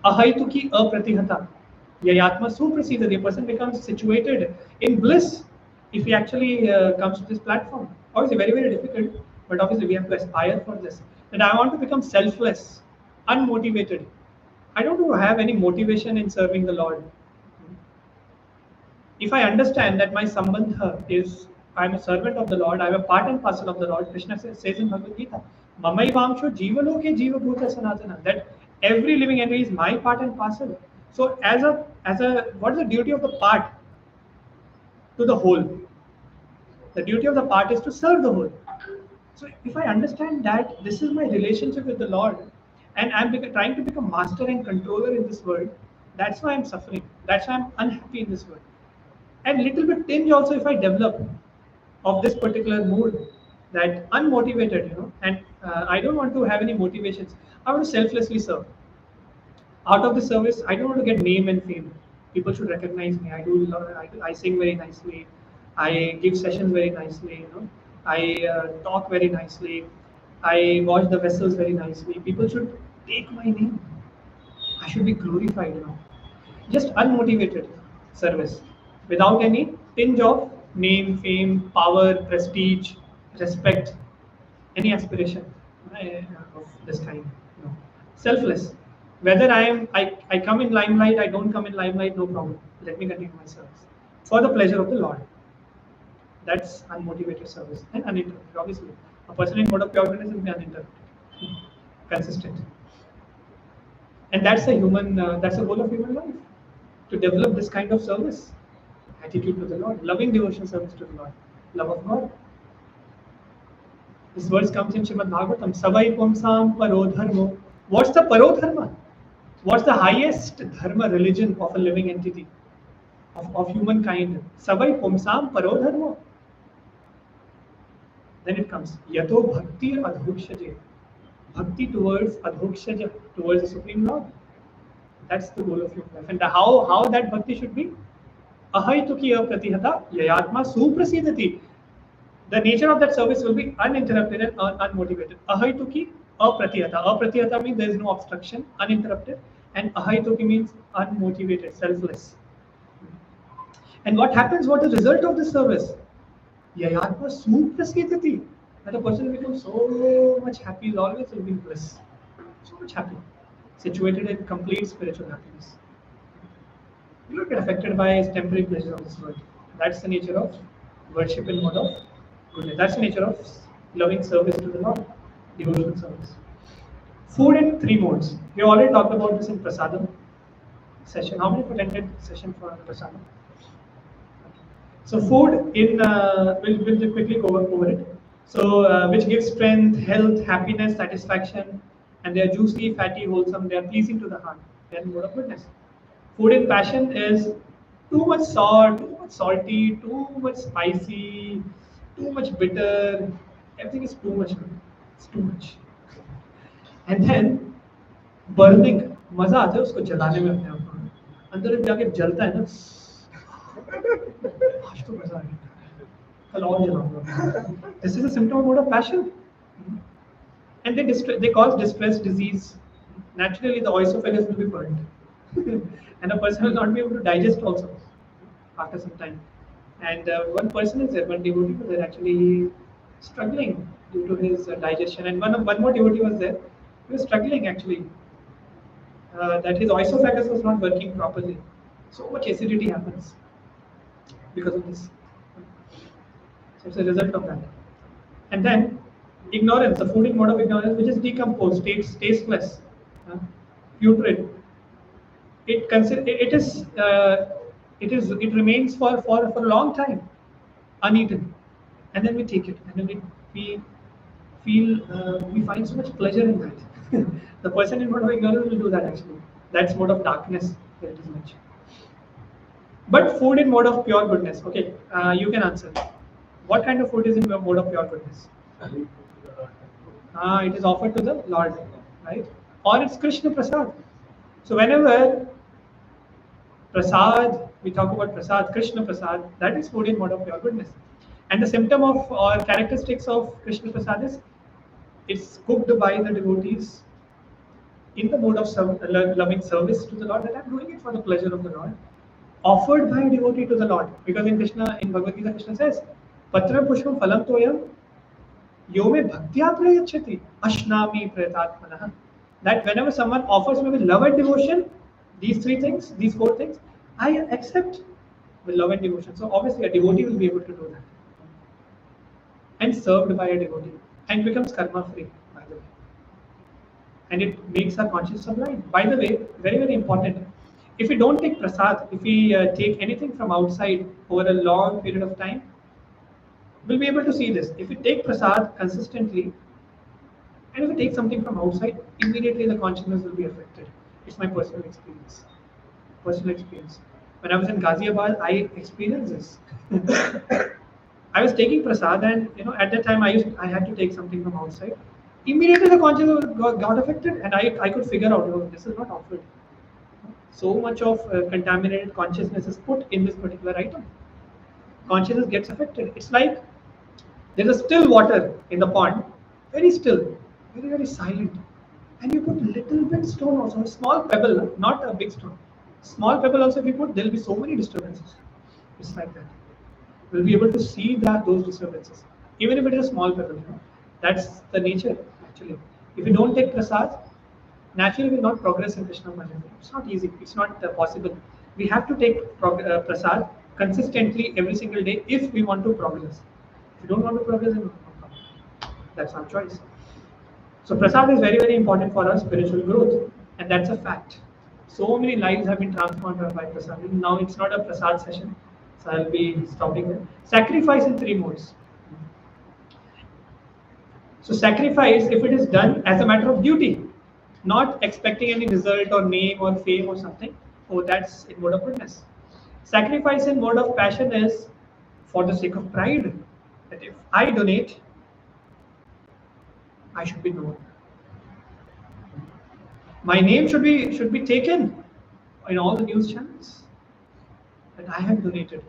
Ahaituki apratihata. Yayatma suprasida. The person becomes situated in bliss if he actually comes to this platform. Obviously, very, very difficult, but obviously we have to aspire for this. And I want to become selfless, unmotivated. I don't want to have any motivation in serving the Lord. If I understand that my sambandha is, I'm a servant of the Lord, I'm a part and parcel of the Lord, Krishna says in Bhagavad Gita, Mamai Vamsho Jivaloke Jiva Bhuta Sanatana, that every living entity is my part and parcel. So what is the duty of the part to the whole? The duty of the part is to serve the whole. So if I understand that this is my relationship with the Lord, and I'm trying to become master and controller in this world, that's why I'm suffering. That's why I'm unhappy in this world. And little bit tinge also if I develop of this particular mood, that unmotivated, and I don't want to have any motivations. I want to selflessly serve. Out of the service, I don't want to get name and fame. People should recognize me. I sing very nicely. I give sessions very nicely. I talk very nicely. I wash the vessels very nicely. People should take my name. I should be glorified. Just unmotivated service without any tinge of name, fame, power, prestige, respect, any aspiration of this kind. Selfless. Whether I come in limelight, I don't come in limelight, no problem. Let me continue my service for the pleasure of the Lord. That's unmotivated service and uninterrupted. Obviously, a person in mode of pure goodness will be uninterrupted, consistent, and that's a human. That's the goal of human life, to develop this kind of service, attitude to the Lord, loving devotional service to the Lord, love of God. This verse comes in Srimad Bhagavatam, Savai Pumsam Paro Dharmo. What's the Paro Dharma? What's the highest dharma religion of a living entity, of humankind? Savai Pumsam Paro Dharmo. Then it comes, Yato Bhakti Adhokshaje. Bhakti towards Adhokshaja, towards the Supreme Lord. That's the goal of human life. And how that bhakti should be? Ahaituki pratihata yayatma suprasidati. The nature of that service will be uninterrupted and unmotivated. Ahaituki apratihata. Apratihata means there is no obstruction, uninterrupted. And ahaituki means unmotivated, selfless. And what happens? What is the result of this service? Yayatma suprasidati. That a person becomes so much happy, is always will be in bliss. So much happy. Situated in complete spiritual happiness. You don't get affected by temporary pleasures of this world. That's the nature of worship in mode of goodness. That's the nature of loving service to the Lord, devotional service. Food in three modes. We already talked about this in Prasadam session. How many attended session for Prasadam? So food in we'll quickly go over it. So which gives strength, health, happiness, satisfaction, and they are juicy, fatty, wholesome. They are pleasing to the heart. They are in mode of goodness. Food in passion is too much salt, too much salty, too much spicy, too much bitter. Everything is too much. It's too much. And then burning, मजा आता है उसको जलाने में अपने आप को. अंदर जब जाके जलता है ना, आज तो मजा आ गया. कल और जलाऊंगा. This is a symptom of passion. And they cause distress, disease. Naturally, the esophagus will be burned. And a person will not be able to digest also after some time. And one person is there, one devotee was there actually struggling due to his digestion. And one more devotee was there, he was struggling actually, that his esophagus was not working properly. So much acidity happens because of this. So it's a result of that. And then ignorance, the food in mode of ignorance, which is decomposed, tasteless, putrid. It remains for a long time uneaten, and then we take it, and then we find so much pleasure in that. The person in mode of ignorance will do that actually. That's mode of darkness that it is mentioned. But food in mode of pure goodness. Okay, you can answer. What kind of food is in mode of pure goodness? It is offered to the Lord, right? Or it's Krishna Prasad. So whenever Prasad, we talk about Prasad, Krishna Prasad, that is food in mode of pure goodness. And the symptom of or characteristics of Krishna Prasad is it's cooked by the devotees in the mode of loving service to the Lord, that I'm doing it for the pleasure of the Lord, offered by a devotee to the Lord. Because in Krishna, in Bhagavad Gita, Krishna says, Patra Pushpam Phalam Toyam Yome Bhaktya Prayachati Ashnami Prayatatmanah. That whenever someone offers me with love and devotion, these three things, these four things, I accept with love and devotion. So obviously a devotee will be able to do that. And served by a devotee. And becomes karma free, by the way. And it makes our conscience sublime. By the way, very, very important. If we don't take prasad, if we take anything from outside over a long period of time, we'll be able to see this. If we take prasad consistently, and if we take something from outside, immediately the consciousness will be affected. It's my personal experience. Personal experience. When I was in Ghaziabad, I experienced this. I was taking prasad, and at that time I had to take something from outside. Immediately the consciousness got affected, and I could figure out, oh, this is not offered. So much of contaminated consciousness is put in this particular item. Consciousness gets affected. It's like there's a still water in the pond, very still, very, very silent. And you put little bit stone also, a small pebble, not a big stone. Small pebble also if you put, there'll be so many disturbances. It's like that. We'll be able to see those disturbances. Even if it is a small pebble, that's the nature actually. If you don't take prasad, naturally will not progress in Krishna Bhajan. It's not easy. It's not possible. We have to take prasad consistently every single day if we want to progress. If you don't want to progress, then no problem. That's our choice. So prasad is very, very important for our spiritual growth, and that's a fact. So many lives have been transformed by prasad. Now it's not a prasad session, so I'll be stopping there. Sacrifice in three modes. So sacrifice, if it is done as a matter of duty, not expecting any result or name or fame or something, oh, that's in mode of goodness. Sacrifice in mode of passion is for the sake of pride. That if I donate, I should be known. My name should be taken in all the news channels that I have donated.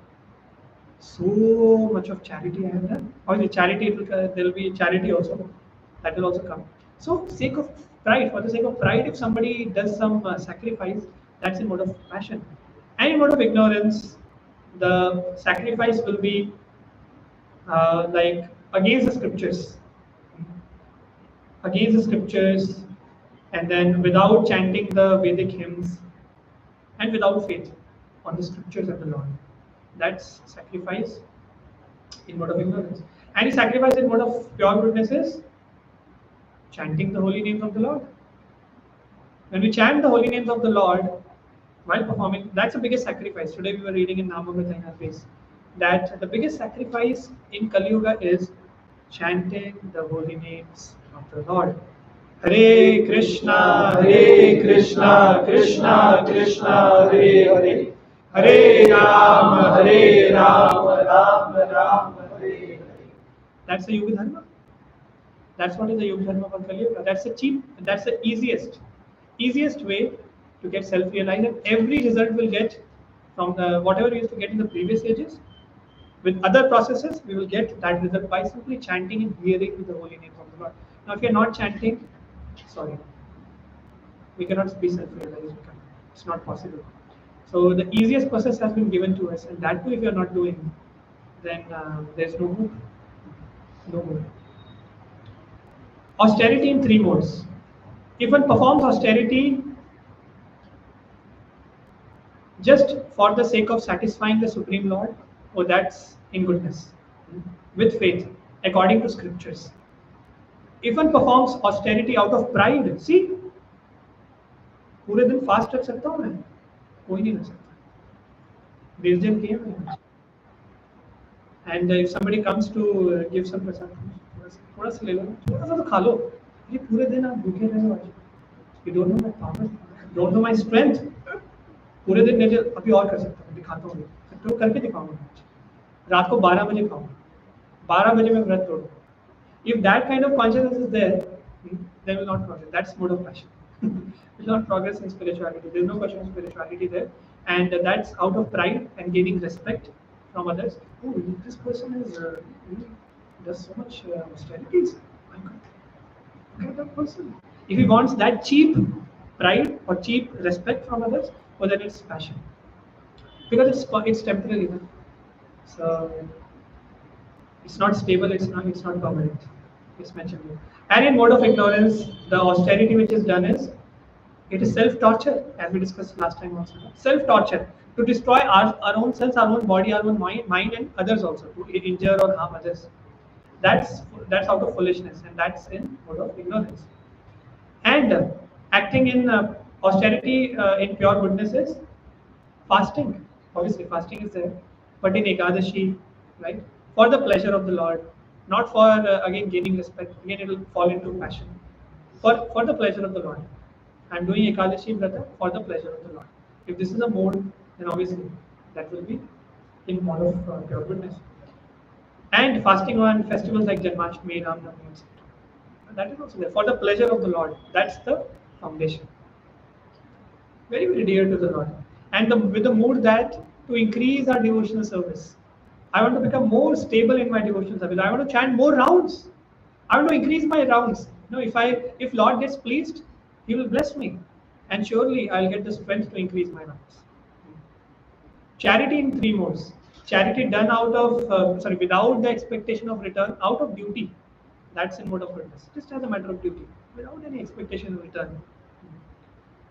So much of charity I have done. Or the charity, there will be charity also. That will also come. So, sake of pride, for the sake of pride, if somebody does some sacrifice, that's in mode of passion. And in mode of ignorance, the sacrifice will be like against the scriptures. Against the scriptures, and then without chanting the Vedic hymns, and without faith on the scriptures of the Lord. That's sacrifice in mode of ignorance. And sacrifice in mode of pure goodness is chanting the holy names of the Lord. When we chant the holy names of the Lord while performing, that's the biggest sacrifice. Today we were reading in Namamrita in our face that the biggest sacrifice in Kali Yuga is chanting the holy names of the Lord. Hare Krishna, Krishna, Krishna Krishna, Hare Hare. Hare Ram, Ram Ram, Hare Hare. That's the Yuga Dharma. That's what is the Yuga Dharma for Kali Yuga. That's the easiest way to get self-realized, and every result will get from the whatever we used to get in the previous ages. With other processes, we will get that result by simply chanting and hearing the holy names of the Lord. Now, if you're not chanting, sorry, we cannot be self-realized. It's not possible. So the easiest process has been given to us, and that too, if you're not doing, then there's no hope. No hope. Austerity in three modes. If one performs austerity just for the sake of satisfying the Supreme Lord, oh, that's in goodness, with faith, according to scriptures. If one performs austerity out of pride, see, पूरे दिन fast रख सकता हूँ मैं, कोई नहीं रख सकता. Religion came and if somebody comes to give some prasad, थोड़ा सा ले लो, थोड़ा सा तो खा लो. ये पूरे दिन आप भूखे रहे हो आज. You don't know my power, don't know my strength. पूरे दिन मैं अभी और कर सकता हूँ, दिखाता हूँ, तो करके दिखाऊंगा. रात को 12 बजे खाऊंगा, 12 बजे मैं व्रत तोड़ूंगा. If that kind of consciousness is there, they will not progress. That's mode of passion. Will not progress in spirituality. There is no question of spirituality there, and that's out of pride and gaining respect from others. Oh, this person is really does so much austerities. My God, look at that person. If he wants that cheap pride or cheap respect from others, well then it's passion because it's temporary. No? So it's not stable. It's not permanent. It's mentioned here. And in mode of ignorance, the austerity which is done is it is self-torture, as we discussed last time also. Self-torture to destroy our own selves, our own body, our own mind, and others also to injure or harm others. That's out of foolishness, and that's in mode of ignorance. And acting in austerity in pure goodness is fasting. Obviously, fasting is there, but in Ekadashi, right, for the pleasure of the Lord, not for again gaining respect. Again, it will fall into passion. For the pleasure of the Lord, I'm doing Ekadashi Vrata for the pleasure of the Lord. If this is a mode, then obviously that will be in mode of pure goodness. And fasting on festivals like Janmashtami, Ram Navami, etc. That is also there for the pleasure of the Lord. That's the foundation. Very, very dear to the Lord. And with the mood that to increase our devotional service. I want to become more stable in my devotional service. I want to chant more rounds. I want to increase my rounds. If Lord gets pleased, He will bless me. And surely I'll get the strength to increase my rounds. Charity in three modes. Charity done without the expectation of return, out of duty. That's in mode of goodness. Just as a matter of duty, without any expectation of return.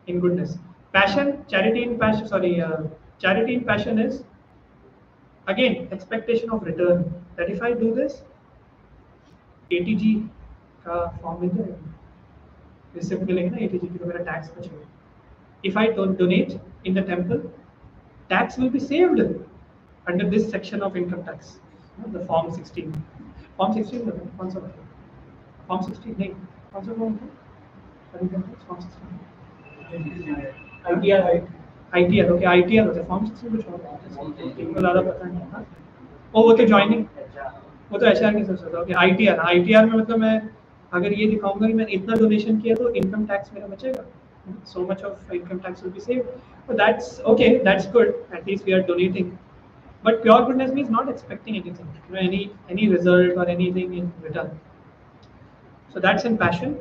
In goodness. Charity in passion is again expectation of return. That if I do this, ATG का form मिल जाएगा. Receipt मिलेगा ना ATG की तो मेरा tax बचेगा. If I don't donate in the temple, tax will be saved under this section of income tax. The form 16. Form 16 है कौन सा मतलब? Form 16 नहीं कौन सा form है? Income tax form 16. ITR okay ITR होता है फॉर्म 16 कुछ और इनको ज़्यादा पता नहीं है. वो तो ज्वाइनिंग वो तो HR के सोच रहा था. ओके ITR में मतलब मैं अगर ये दिखाऊंगा कि मैंने इतना डोनेशन किया तो इनकम टैक्स मेरा बचेगा. So much of income tax will be saved. So that's okay. That's good. At least we are donating. But pure goodness means not expecting anything, any result or anything in return. So that's in passion,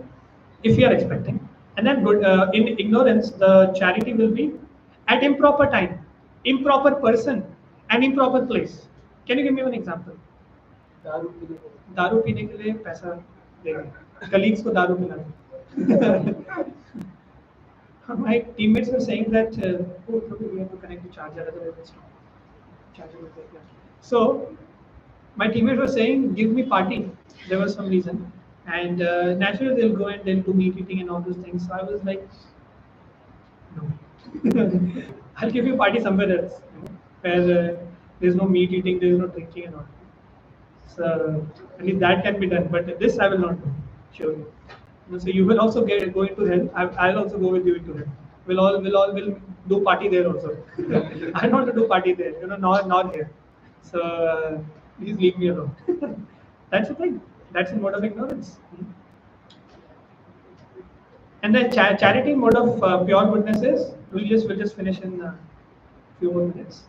if you are expecting. And then good in ignorance, the charity will be at improper time, improper person, and improper place. Can you give me one example? दारू पीने के लिए पैसा देंगे, colleagues को दारू पिलाने. My teammates were saying that we have to connect the charger, otherwise it's not. Charger will take that. So my teammates were saying, give me party. There was some reason. And naturally they'll go and they'll do meat eating and all those things. So I was like, no. I'll give you a party somewhere else, where there's no meat eating, there's no drinking and all. So at least that can be done. But this I will not do, surely. So you will also go into hell. I'll also go with you into hell. We'll do party there also. I don't want to do party there, nor here. So please leave me alone. That's the thing. That's in mode of ignorance. And the charity mode of pure goodness is we'll just finish in a few more minutes,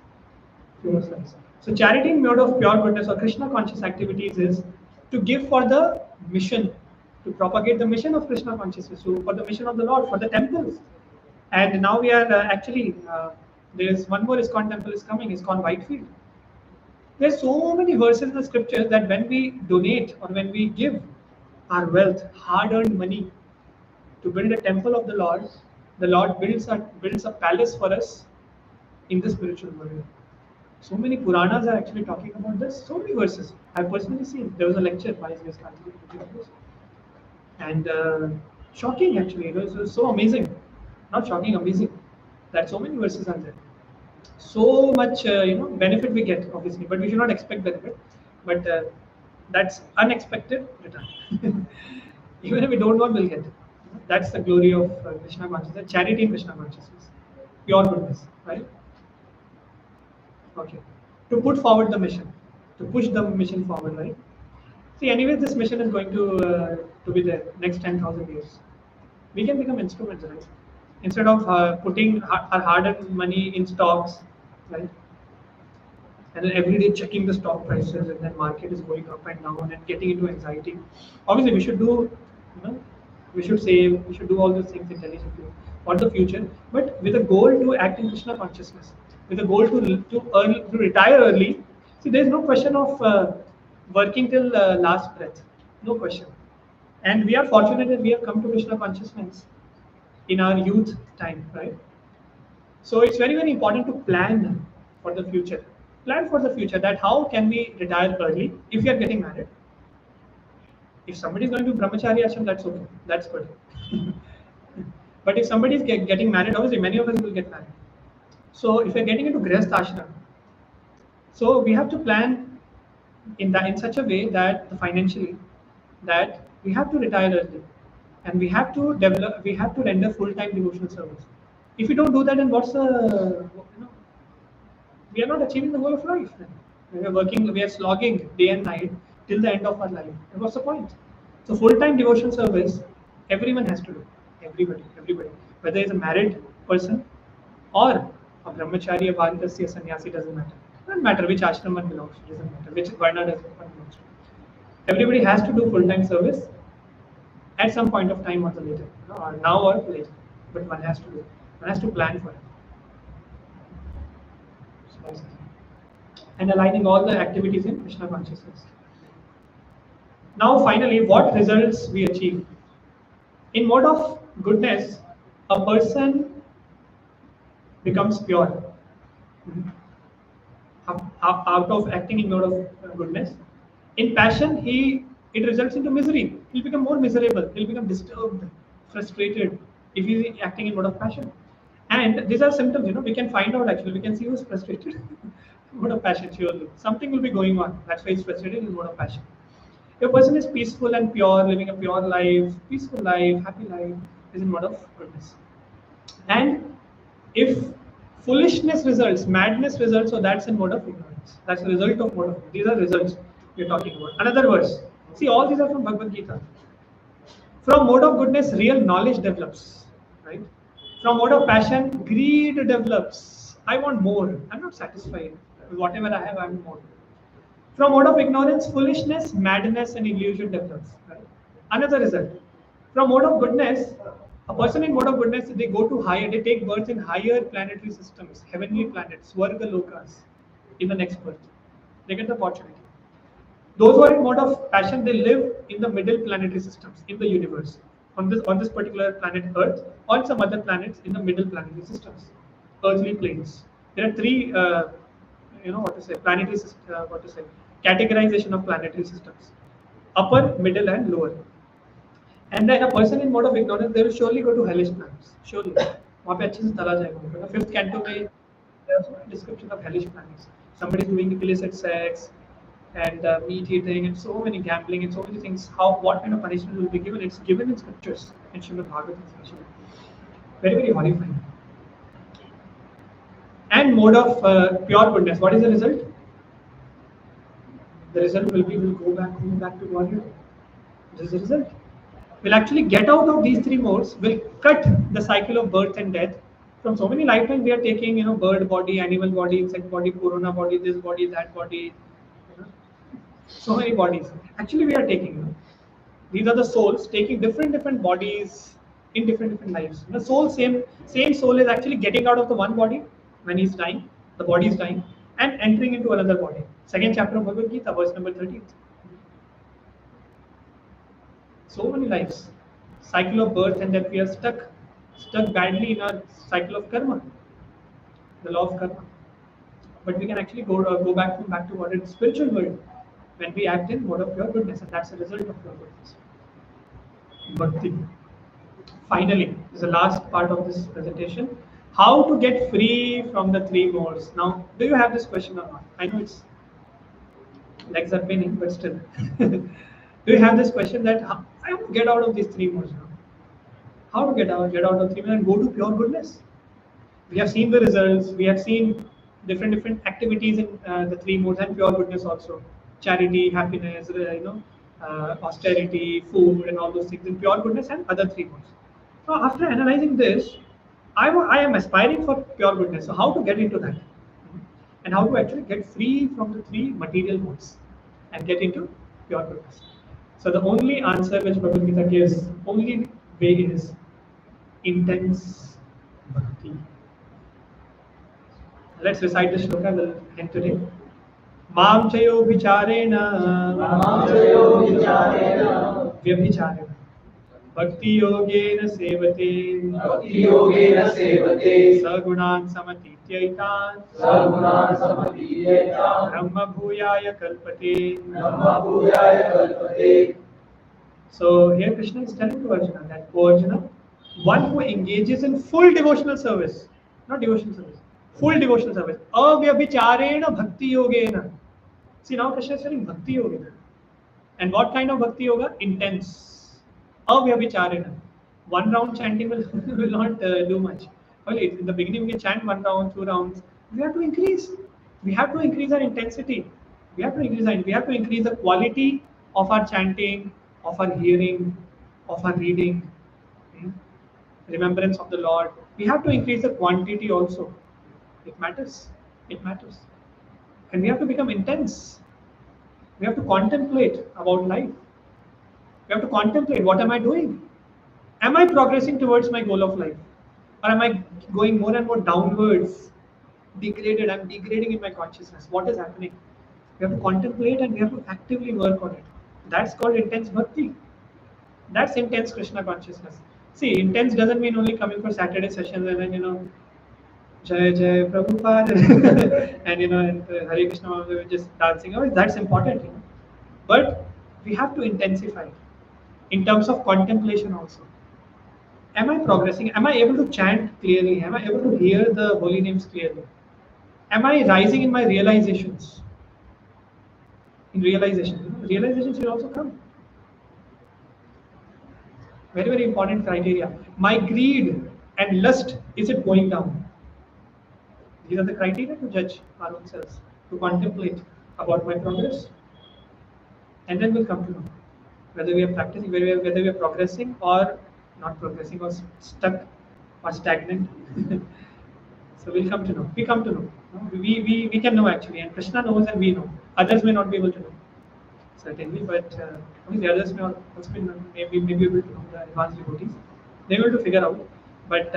few more slides. So charity mode of pure goodness or Krishna conscious activities is to give for the mission, to propagate the mission of Krishna consciousness, for the mission of the Lord, for the temples. And now we are there's one more ISKCON temple is coming. ISKCON Whitefield. There's so many verses in the scriptures that when we donate or when we give our wealth, hard-earned money, to build a temple of the Lord builds a palace for us in the spiritual world. So many Puranas are actually talking about this. So many verses. I've personally seen. There was a lecture by this and shocking actually. It was so amazing. Not shocking, amazing. That so many verses are there. So much benefit we get obviously, but we should not expect benefit. But that's unexpected return. Even if we don't want, we'll get it. That's the glory of Krishna consciousness, charity in Krishna consciousness, pure goodness, right? Okay. To put forward the mission, to push the mission forward, right? See, anyway, this mission is going to be there next 10,000 years. We can become instruments, right? Instead of putting our hard-earned money in stocks, right? and then every day checking the stock prices, and then market is going up and down and getting into anxiety. Obviously, we should do, we should save, we should do all those things intelligently for the future, but with a goal to act in Krishna consciousness, with a goal to retire early. See, there is no question of working till last breath, no question. And we are fortunate that we have come to Krishna consciousness in our youth time, right? So it's very, very important to plan for the future. Plan for the future, that how can we retire early if we are getting married. If somebody is going to brahmachari ashram, that's okay, that's good. But if somebody is getting married, obviously many of us will get married. So if you're getting into grihast ashram, so we have to plan in such a way that financially that we have to retire early, and we have to render full-time devotional service. If we don't do that, then what's the, we are not achieving the goal of life. Then we are working, we are slogging day and night till the end of our life. And what's the point? So full-time devotional service, everyone has to do. Everybody. Whether it's a married person or a brahmachari, a vanidasi, a sannyasi, doesn't matter. Doesn't matter which ashram one belongs to, doesn't matter which varna does one belongs to. Everybody has to do full-time service at some point of time or the later, or now or later. But one has to do it. One has to plan for it. And aligning all the activities in Krishna consciousness. Now finally, what results we achieve? In mode of goodness, a person becomes pure. Out of acting in mode of goodness. In passion, it results into misery. He'll become more miserable. He'll become disturbed, frustrated if he's acting in mode of passion. And these are symptoms, we can find out actually. We can see who's frustrated. Mode of passion, surely. Something will be going on. That's why he's frustrated in mode of passion. If a person is peaceful and pure, living a pure life, peaceful life, happy life, is in mode of goodness. And if foolishness results, madness results, so that's in mode of ignorance. That's the result of mode of. These are results we're talking about. Another verse. See, all these are from Bhagavad Gita. From mode of goodness, real knowledge develops. Right? From mode of passion, greed develops. I want more. I'm not satisfied. Whatever I have, I want more. From mode of ignorance, foolishness, madness, and illusion develops. Right? Another result. From mode of goodness, a person in mode of goodness, they go to higher, they take birth in higher planetary systems, heavenly planets, Swarga Lokas, in the next birth. They get the opportunity. Those who are in mode of passion, they live in the middle planetary systems in the universe. On this particular planet Earth, or some other planets in the middle planetary systems, earthly planes. There are three, planetary categorization of planetary systems: upper, middle, and lower. And then a person in mode of ignorance, they will surely go to hellish planets. Surely, वहाँ पे अच्छे से तला जाएगा. Fifth canto में there's a description of hellish planets. Somebody is doing illicit sex and meat eating and so many gambling and so many things. What kind of punishment will be given? It's given in scriptures, in Srimad Bhagavatam especially. Very, very horrifying. And mode of pure goodness. What is the result? The result will be we'll go back to Godhead. This is the result. We'll actually get out of these three modes. We'll cut the cycle of birth and death. From so many lifetimes we are taking, bird body, animal body, insect body, corona body, this body, that body. So many bodies. Actually, we are taking. These are the souls taking different bodies in different lives. The soul, same soul, is actually getting out of the one body when he's dying. The body is dying and entering into another body. Second chapter of Bhagavad Gita, verse number 13. So many lives. Cycle of birth and death. We are stuck badly in our cycle of karma, the law of karma. But we can actually go back to what is spiritual world when we act in mode of pure goodness, and that's the result of pure goodness. Bhakti. Finally, is the last part of this presentation. How to get free from the three modes. Now, do you have this question or not? I know it's legs are paining, but still. Do you have this question that I want to get out of these three modes now? How to get out of three modes and go to pure goodness? We have seen the results. We have seen different activities in the three modes and pure goodness also. Charity, happiness, austerity, food, and all those things in pure goodness and other three modes. So after analyzing this, I am aspiring for pure goodness. So how to get into that? and how to actually get free from the three material modes and get into pure goodness. So the only answer which Bhagavad Gita gives, only way is intense bhakti. Let's recite the shloka, we'll end today. Mam chayo vicharena Mamayo Vicharena vyabhicharena bhakti yogena sevate Bhakti Yogena Sevate sagunan samatityaita Sargunan Samadhiyeta brahma bhuyaya kalpate. Brahma Bhuyaya Kalpate. So here Krishna is telling to Arjuna that, oh Arjuna, one who engages in full devotional service, not devotional service, full devotional service, avyabhicharena bhakti yogena. See, now Krishna is telling bhakti yogena. And what kind of bhakti yoga? Intense. Avyabhicharena. One round chanting will, will not do much. Well, in the beginning we can chant 1 round, 2 rounds. We have to increase. We have to increase our intensity. We have to increase the quality of our chanting, of our hearing, of our reading, hmm, remembrance of the Lord. We have to increase the quantity also. It matters. It matters. And we have to become intense. We have to contemplate about life. We have to contemplate, what am I doing? Am I progressing towards my goal of life? Or am I going more and more downwards? Degraded, I'm degrading in my consciousness. What is happening? We have to contemplate and we have to actively work on it. That's called intense bhakti. That's intense Krishna consciousness. See, intense doesn't mean only coming for Saturday sessions and then, Jai Jai Prabhupada and Hare Krishna we're just dancing. Oh, that's important. But we have to intensify it in terms of contemplation also. Am I progressing? Am I able to chant clearly? Am I able to hear the holy names clearly? Am I rising in my realizations? In realization, realizations will also come. Very, very important criteria. My greed and lust, is it going down? These are the criteria to judge our own selves, to contemplate about my progress. And then we'll come to know whether we are practicing, whether we are progressing or not progressing, or stuck or stagnant. So we'll come to know. We come to know. No? We can know actually, and Krishna knows and we know. Others may not be able to know, certainly, but only the others may also may be able to know, the advanced devotees. They will to figure out. But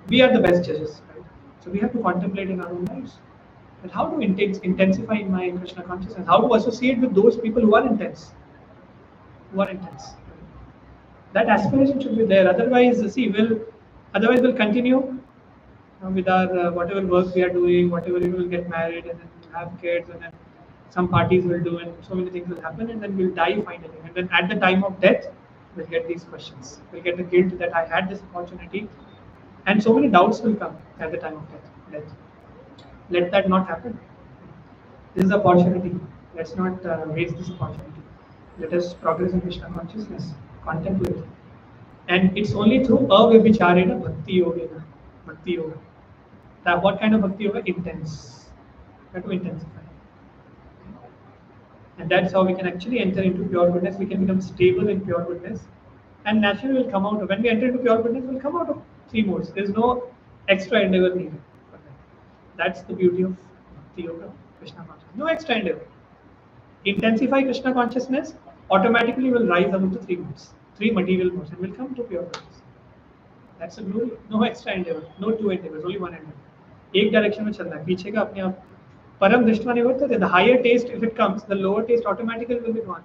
we are the best judges, right? So we have to contemplate in our own lives. But how to intensify in my Krishna consciousness? How to associate with those people who are intense? Who are intense? That aspiration should be there. Otherwise we'll continue with our whatever work we are doing, whatever we will get married and then we'll have kids and then some parties will do and so many things will happen and then we'll die finally. And then at the time of death, we'll get these questions. We'll get the guilt that I had this opportunity and so many doubts will come at the time of death. Let that not happen. This is an opportunity. Let's not waste this opportunity. Let us progress in Krishna consciousness, contemplate. And it's only through avibhicharena bhakti yoga. Bhakti yoga. That what kind of bhakti yoga? Intense. We have to intensify. And that's how we can actually enter into pure goodness. We can become stable in pure goodness. And naturally we'll come out of, when we enter into pure goodness, we'll come out of three modes. There's no extra endeavor needed for that. That's the beauty of bhakti yoga, Krishna consciousness. No extra endeavor. Intensify Krishna consciousness, automatically will rise above the three modes, three material modes, and will come to pure goodness. That's a glory. No extra endeavor, no two endeavors, only one endeavor. एक direction में चल रहा है, पीछे का अपने आप परम दृष्टवा नहीं होता. The higher taste, if it comes, the lower taste automatically will be gone.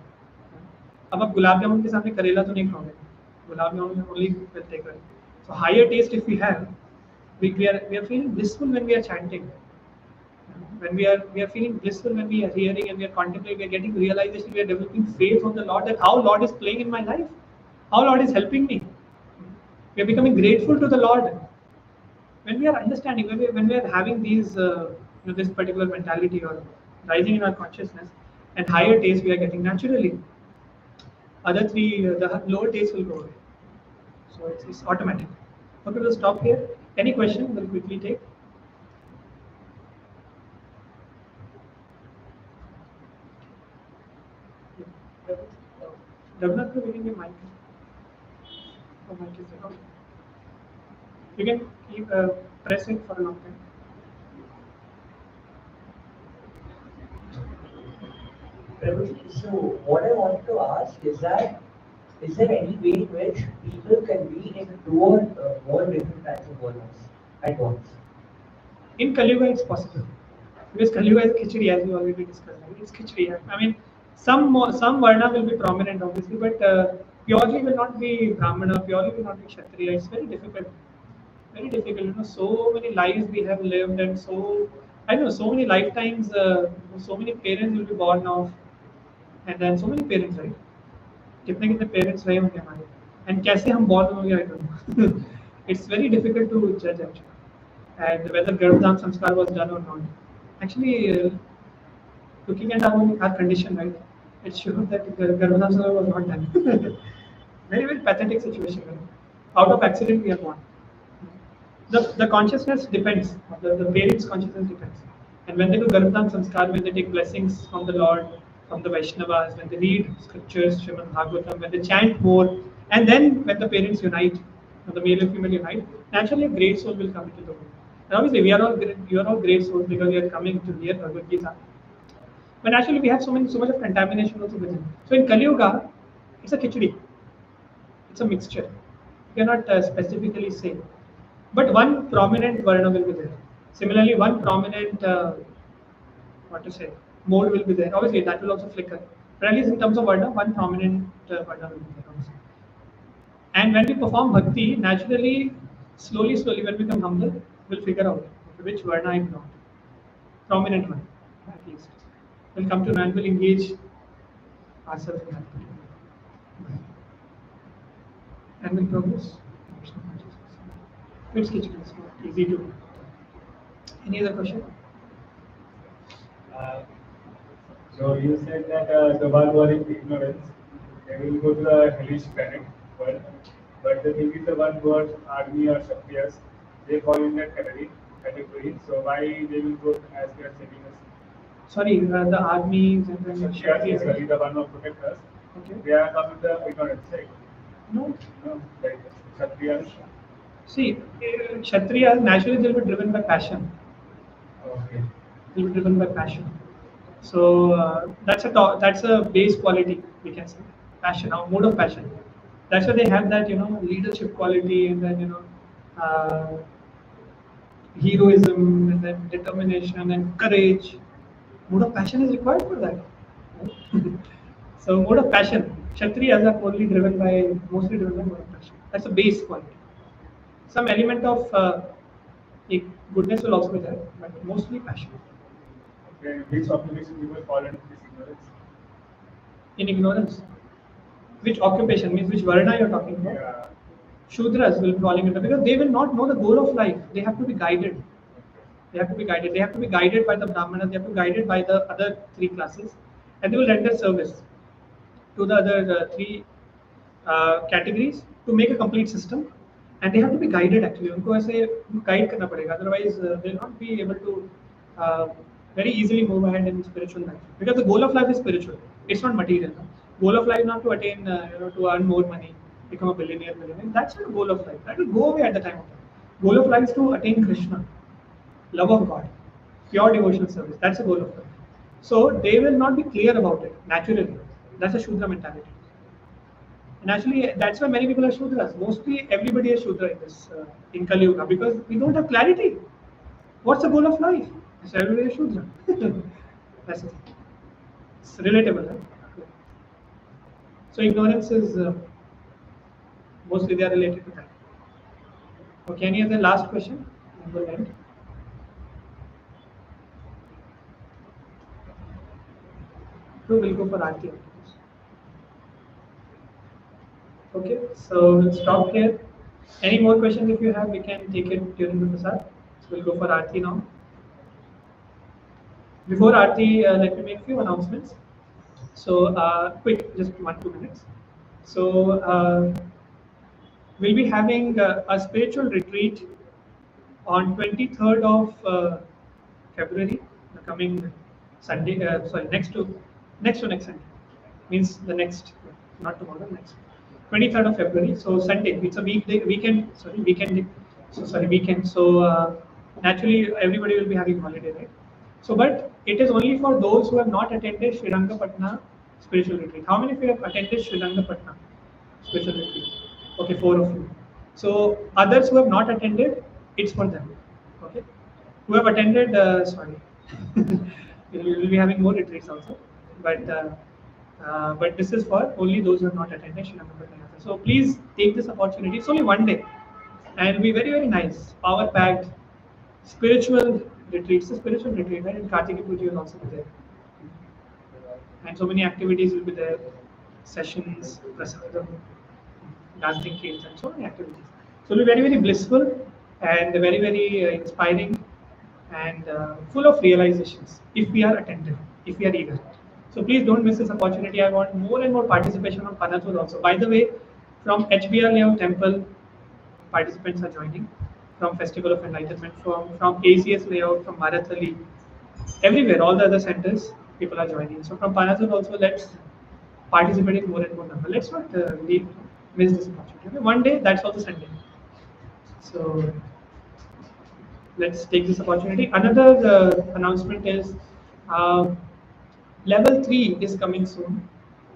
अब आप गुलाब जामुन के सामने करेला तो नहीं खाओगे. Gulab jamun only will take away. So higher taste if we have, we are feeling blissful when we are chanting. When we are feeling blissful when we are hearing and we are contemplating, we are getting realization, we are developing faith on the Lord that how Lord is playing in my life, how Lord is helping me. We are becoming grateful to the Lord. When we are understanding, when we are having these this particular mentality or rising in our consciousness, and higher taste we are getting naturally. Other three, the lower taste will go away. So it's automatic. Okay, we'll stop here. Any question? We'll quickly take. Raghunath, we can give mic. Oh, mic is there. Okay. You can keep pressing for a long time. So what I want to ask is that is there any way in which people can be in two or more different types of worlds at once? In Kali Yuga, it's possible. Because Kali Yuga is khichdi, as we already discussed. Right? It's khichdi. I mean, some varna will be prominent, obviously, but purely will not be Brahmana, purely will not be Kshatriya. It's very difficult. Very difficult. You know, so many lives we have lived, and so I know so many lifetimes. So many parents will be born of, and then so many parents, right? कितने कितने parents रहे होंगे हमारे and कैसे हम born हो गया I don't know it's very difficult to जज एक्चुअली एंड वेदर गर्भधाम संस्कार was done or not actually looking at our condition, right, it shows that Garbhadam Sagar was not done. Very, very pathetic situation. Right? Out of accident, we are born. The consciousness depends, the parents' consciousness depends. And when they do Garbhadam Samskar, when they take blessings from the Lord, from the Vaishnavas, when they read scriptures, Srimad Bhagavatam, when they chant more, and then when the parents unite, when the male and female unite, naturally a great soul will come into the world. And obviously, you are all great souls because you are coming to hear Bhagavad Gita. But actually, we have so much of contamination also within. So in Kali Yuga, it's a khichdi. It's a mixture. You cannot specifically say. But one prominent varna will be there. Similarly, one prominent, mode will be there. Obviously, that will also flicker. But at least in terms of varna, one prominent varna will be there also. And when we perform bhakti, naturally, slowly, when we become humble, we'll figure out which varna I belong to. Prominent one, at least. We'll come to know and we'll engage ourselves in that particular. And we'll progress. It's not easy to. Any other question? So you said that the one who are in ignorance, they will go to the hellish planet world. But the thing is, the one who are army or Kshatriyas, they fall in that category. So why they will go as they are saving us? Sorry, the armies and then Kshatriyas, sorry, the one who protect us. Okay. They are come with the ignorance, right? No. No, like Kshatriyas. See, Kshatriyas naturally they'll be driven by passion. Okay. They'll be driven by passion. So that's a base quality we can say. Passion, our mode of passion. That's why they have that leadership quality and then heroism and then determination and courage. Mode of passion is required for that. Right? So mode of passion. Kshatriyas are mostly driven by mode of passion. That's a base quality. Some element of goodness will also be there, but mostly passion. Okay. Which occupation people fall into this ignorance? In ignorance. Which occupation means which varna you're talking about? Yeah. Shudras will be falling into because they will not know the goal of life. They have to be guided. They have to be guided. They have to be guided by the Brahmanas. They have to be guided by the other three classes, and they will render service to the other three categories to make a complete system. And they have to be guided actually. उनको ऐसे guide करना पड़ेगा. Otherwise, they'll not be able to very easily move ahead in spiritual life. Because the goal of life is spiritual. It's not material. No? Goal of life is not to attain, to earn more money, become a billionaire. That's not the goal of life. That will go away at the time of life. Goal of life is to attain Krishna, love of God, pure devotional service. That's the goal of life. So they will not be clear about it naturally. That's a Shudra mentality. And actually, that's why many people are Shudras. Mostly everybody is Shudra in this in Kali Yuga because we don't have clarity. What's the goal of life? So everybody is Shudra. That's it. It's relatable. Right? So ignorance is mostly they are related to that. Okay, any other last question? And we'll end. So we'll go for Aarti. Okay, so we'll stop here. Any more questions if you have, we can take it during the prasad. So we'll go for Aarti now. Before Aarti, let me make a few announcements. So quick, just 1-2 minutes. So we'll be having a spiritual retreat on 23rd of February, the coming Sunday. Next to next Sunday. Means the next, not tomorrow, next. 23rd of February. So Sunday. It's a weekend. So naturally everybody will be having holiday, right? So, but It is only for those who have not attended Srirangapatna spiritual retreat. How many of you have attended Srirangapatna spiritual retreat? Okay, 4 of you. So others who have not attended, it's for them. Okay, who have attended, sorry, we'll be having more retreats also, but this is for only those who have not attended Srirangapatna Yatra. So please take this opportunity. It's only one day, and it'll be very very nice, power packed, spiritual retreats. The spiritual retreat, right? And Kartiki Puja will also be there, and so many activities will be there, sessions, prasadam, dancing fields, and so many activities. So it'll be very, very blissful and very, very inspiring and full of realizations if we are attentive, if we are eager. So please don't miss this opportunity. I want more and more participation on Panathur also. By the way, from HBR Layout Temple, participants are joining. From Festival of Enlightenment, from ACS Layout, from Marathali, everywhere, all the other centers, people are joining. So from Panathur also, let's participate in more and more number. Let's not miss this opportunity. Okay? One day, that's also Sunday. So let's take this opportunity. Another announcement is uh, level 3 is coming soon.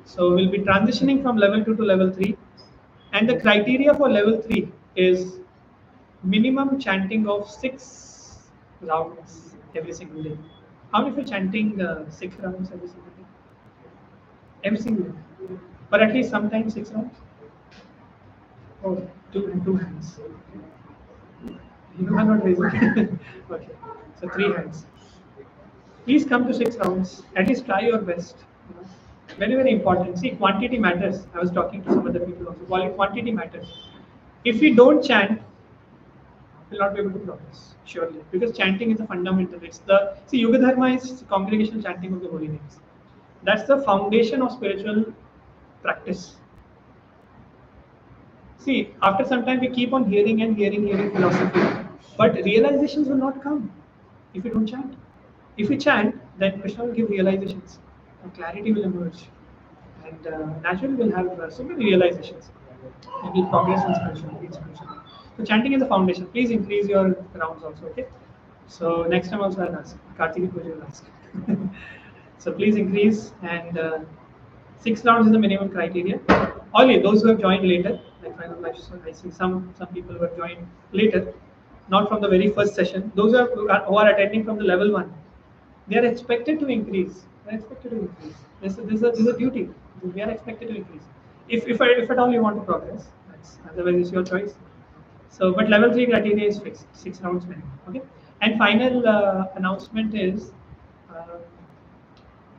So we'll be transitioning from level 2 to level 3. And the criteria for level 3 is minimum chanting of 6 rounds every single day. How many of you chanting 6 rounds every single day? Every single day. But at least sometimes 6 rounds? Oh, two hands. You are not raising. Okay. So 3 hands. Please come to 6 rounds. At least try your best. You know. Very, very important. See, quantity matters. I was talking to some other people also. Quantity matters. If we don't chant, we'll not be able to progress, surely. Because chanting is a fundamental. It's the see, Yoga Dharma is congregational chanting of the holy names. That's the foundation of spiritual practice. See, after some time we keep on hearing philosophy, but realizations will not come if you don't chant. If you chant, then Krishna will give realizations, and clarity will emerge, and naturally we'll have so many realizations, and we'll progress in spiritual. So chanting is the foundation. Please increase your rounds also, okay? So next time also I'll ask. Kartiki Puja will ask. So please increase and 6 rounds is the minimum criteria. Only those who have joined later, like for example, I see some people who have joined later, not from the very first session. Those who are attending from the level 1, they are expected to increase. They are expected to increase. This is a duty. We are expected to increase. If at all you want to progress, otherwise it's your choice. So, but level 3 criteria is fixed, 6 rounds minimum. Okay. And final announcement is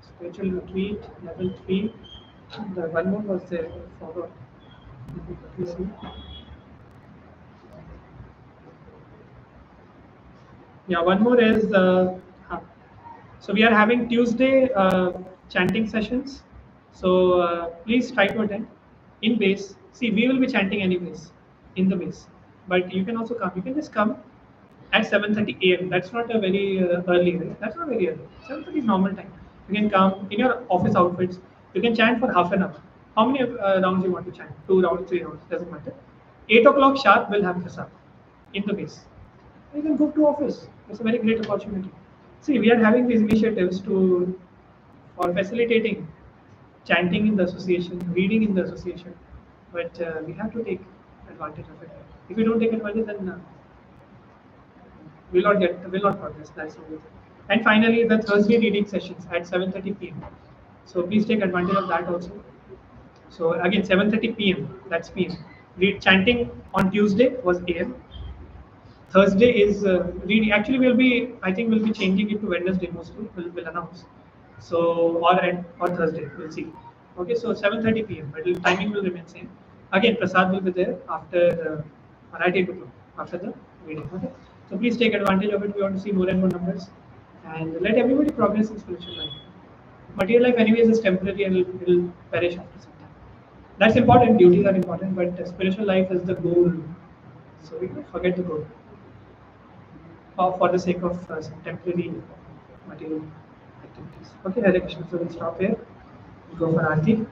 spiritual retreat level 3. The one more was there. Forward. Yeah, one more is so we are having Tuesday chanting sessions. So please try to attend in base. See, we will be chanting anyways in the base, but you can also come. You can just come at 7:30 a.m. That's not a very early, right? That's not very early. 7:30 is normal time. You can come in your office outfits. You can chant for half an hour. How many rounds you want to chant? 2 rounds, 3 rounds, doesn't matter. 8 o'clock sharp will have prasad in the base. You can go to office. It's a very great opportunity. See, we are having these initiatives to for facilitating chanting in the association, reading in the association, but we have to take advantage of it. If we don't take advantage, then will not progress. That's the only thing. And finally, the Thursday reading sessions at 7:30 p.m. So please take advantage of that also. So again, 7:30 p.m. That's p.m. Read chanting on Tuesday was a.m. Thursday is reading. Actually, we'll be. I think we'll be changing it to Wednesday mostly. We'll announce. So or Thursday. We'll see. Okay. So 7:30 p.m. But timing will remain same. Again, Prasad will be there after right 8 o'clock after the reading. Okay. So please take advantage of it. We want to see more and more numbers, and let everybody progress in spiritual life. Material life, anyways, is temporary and will perish after some time. That's important. Duties are important, but spiritual life is the goal. So we don't forget the goal for the sake of some temporary material activities. Okay, Hare Krishna. So we'll stop here. We'll go for Aarti.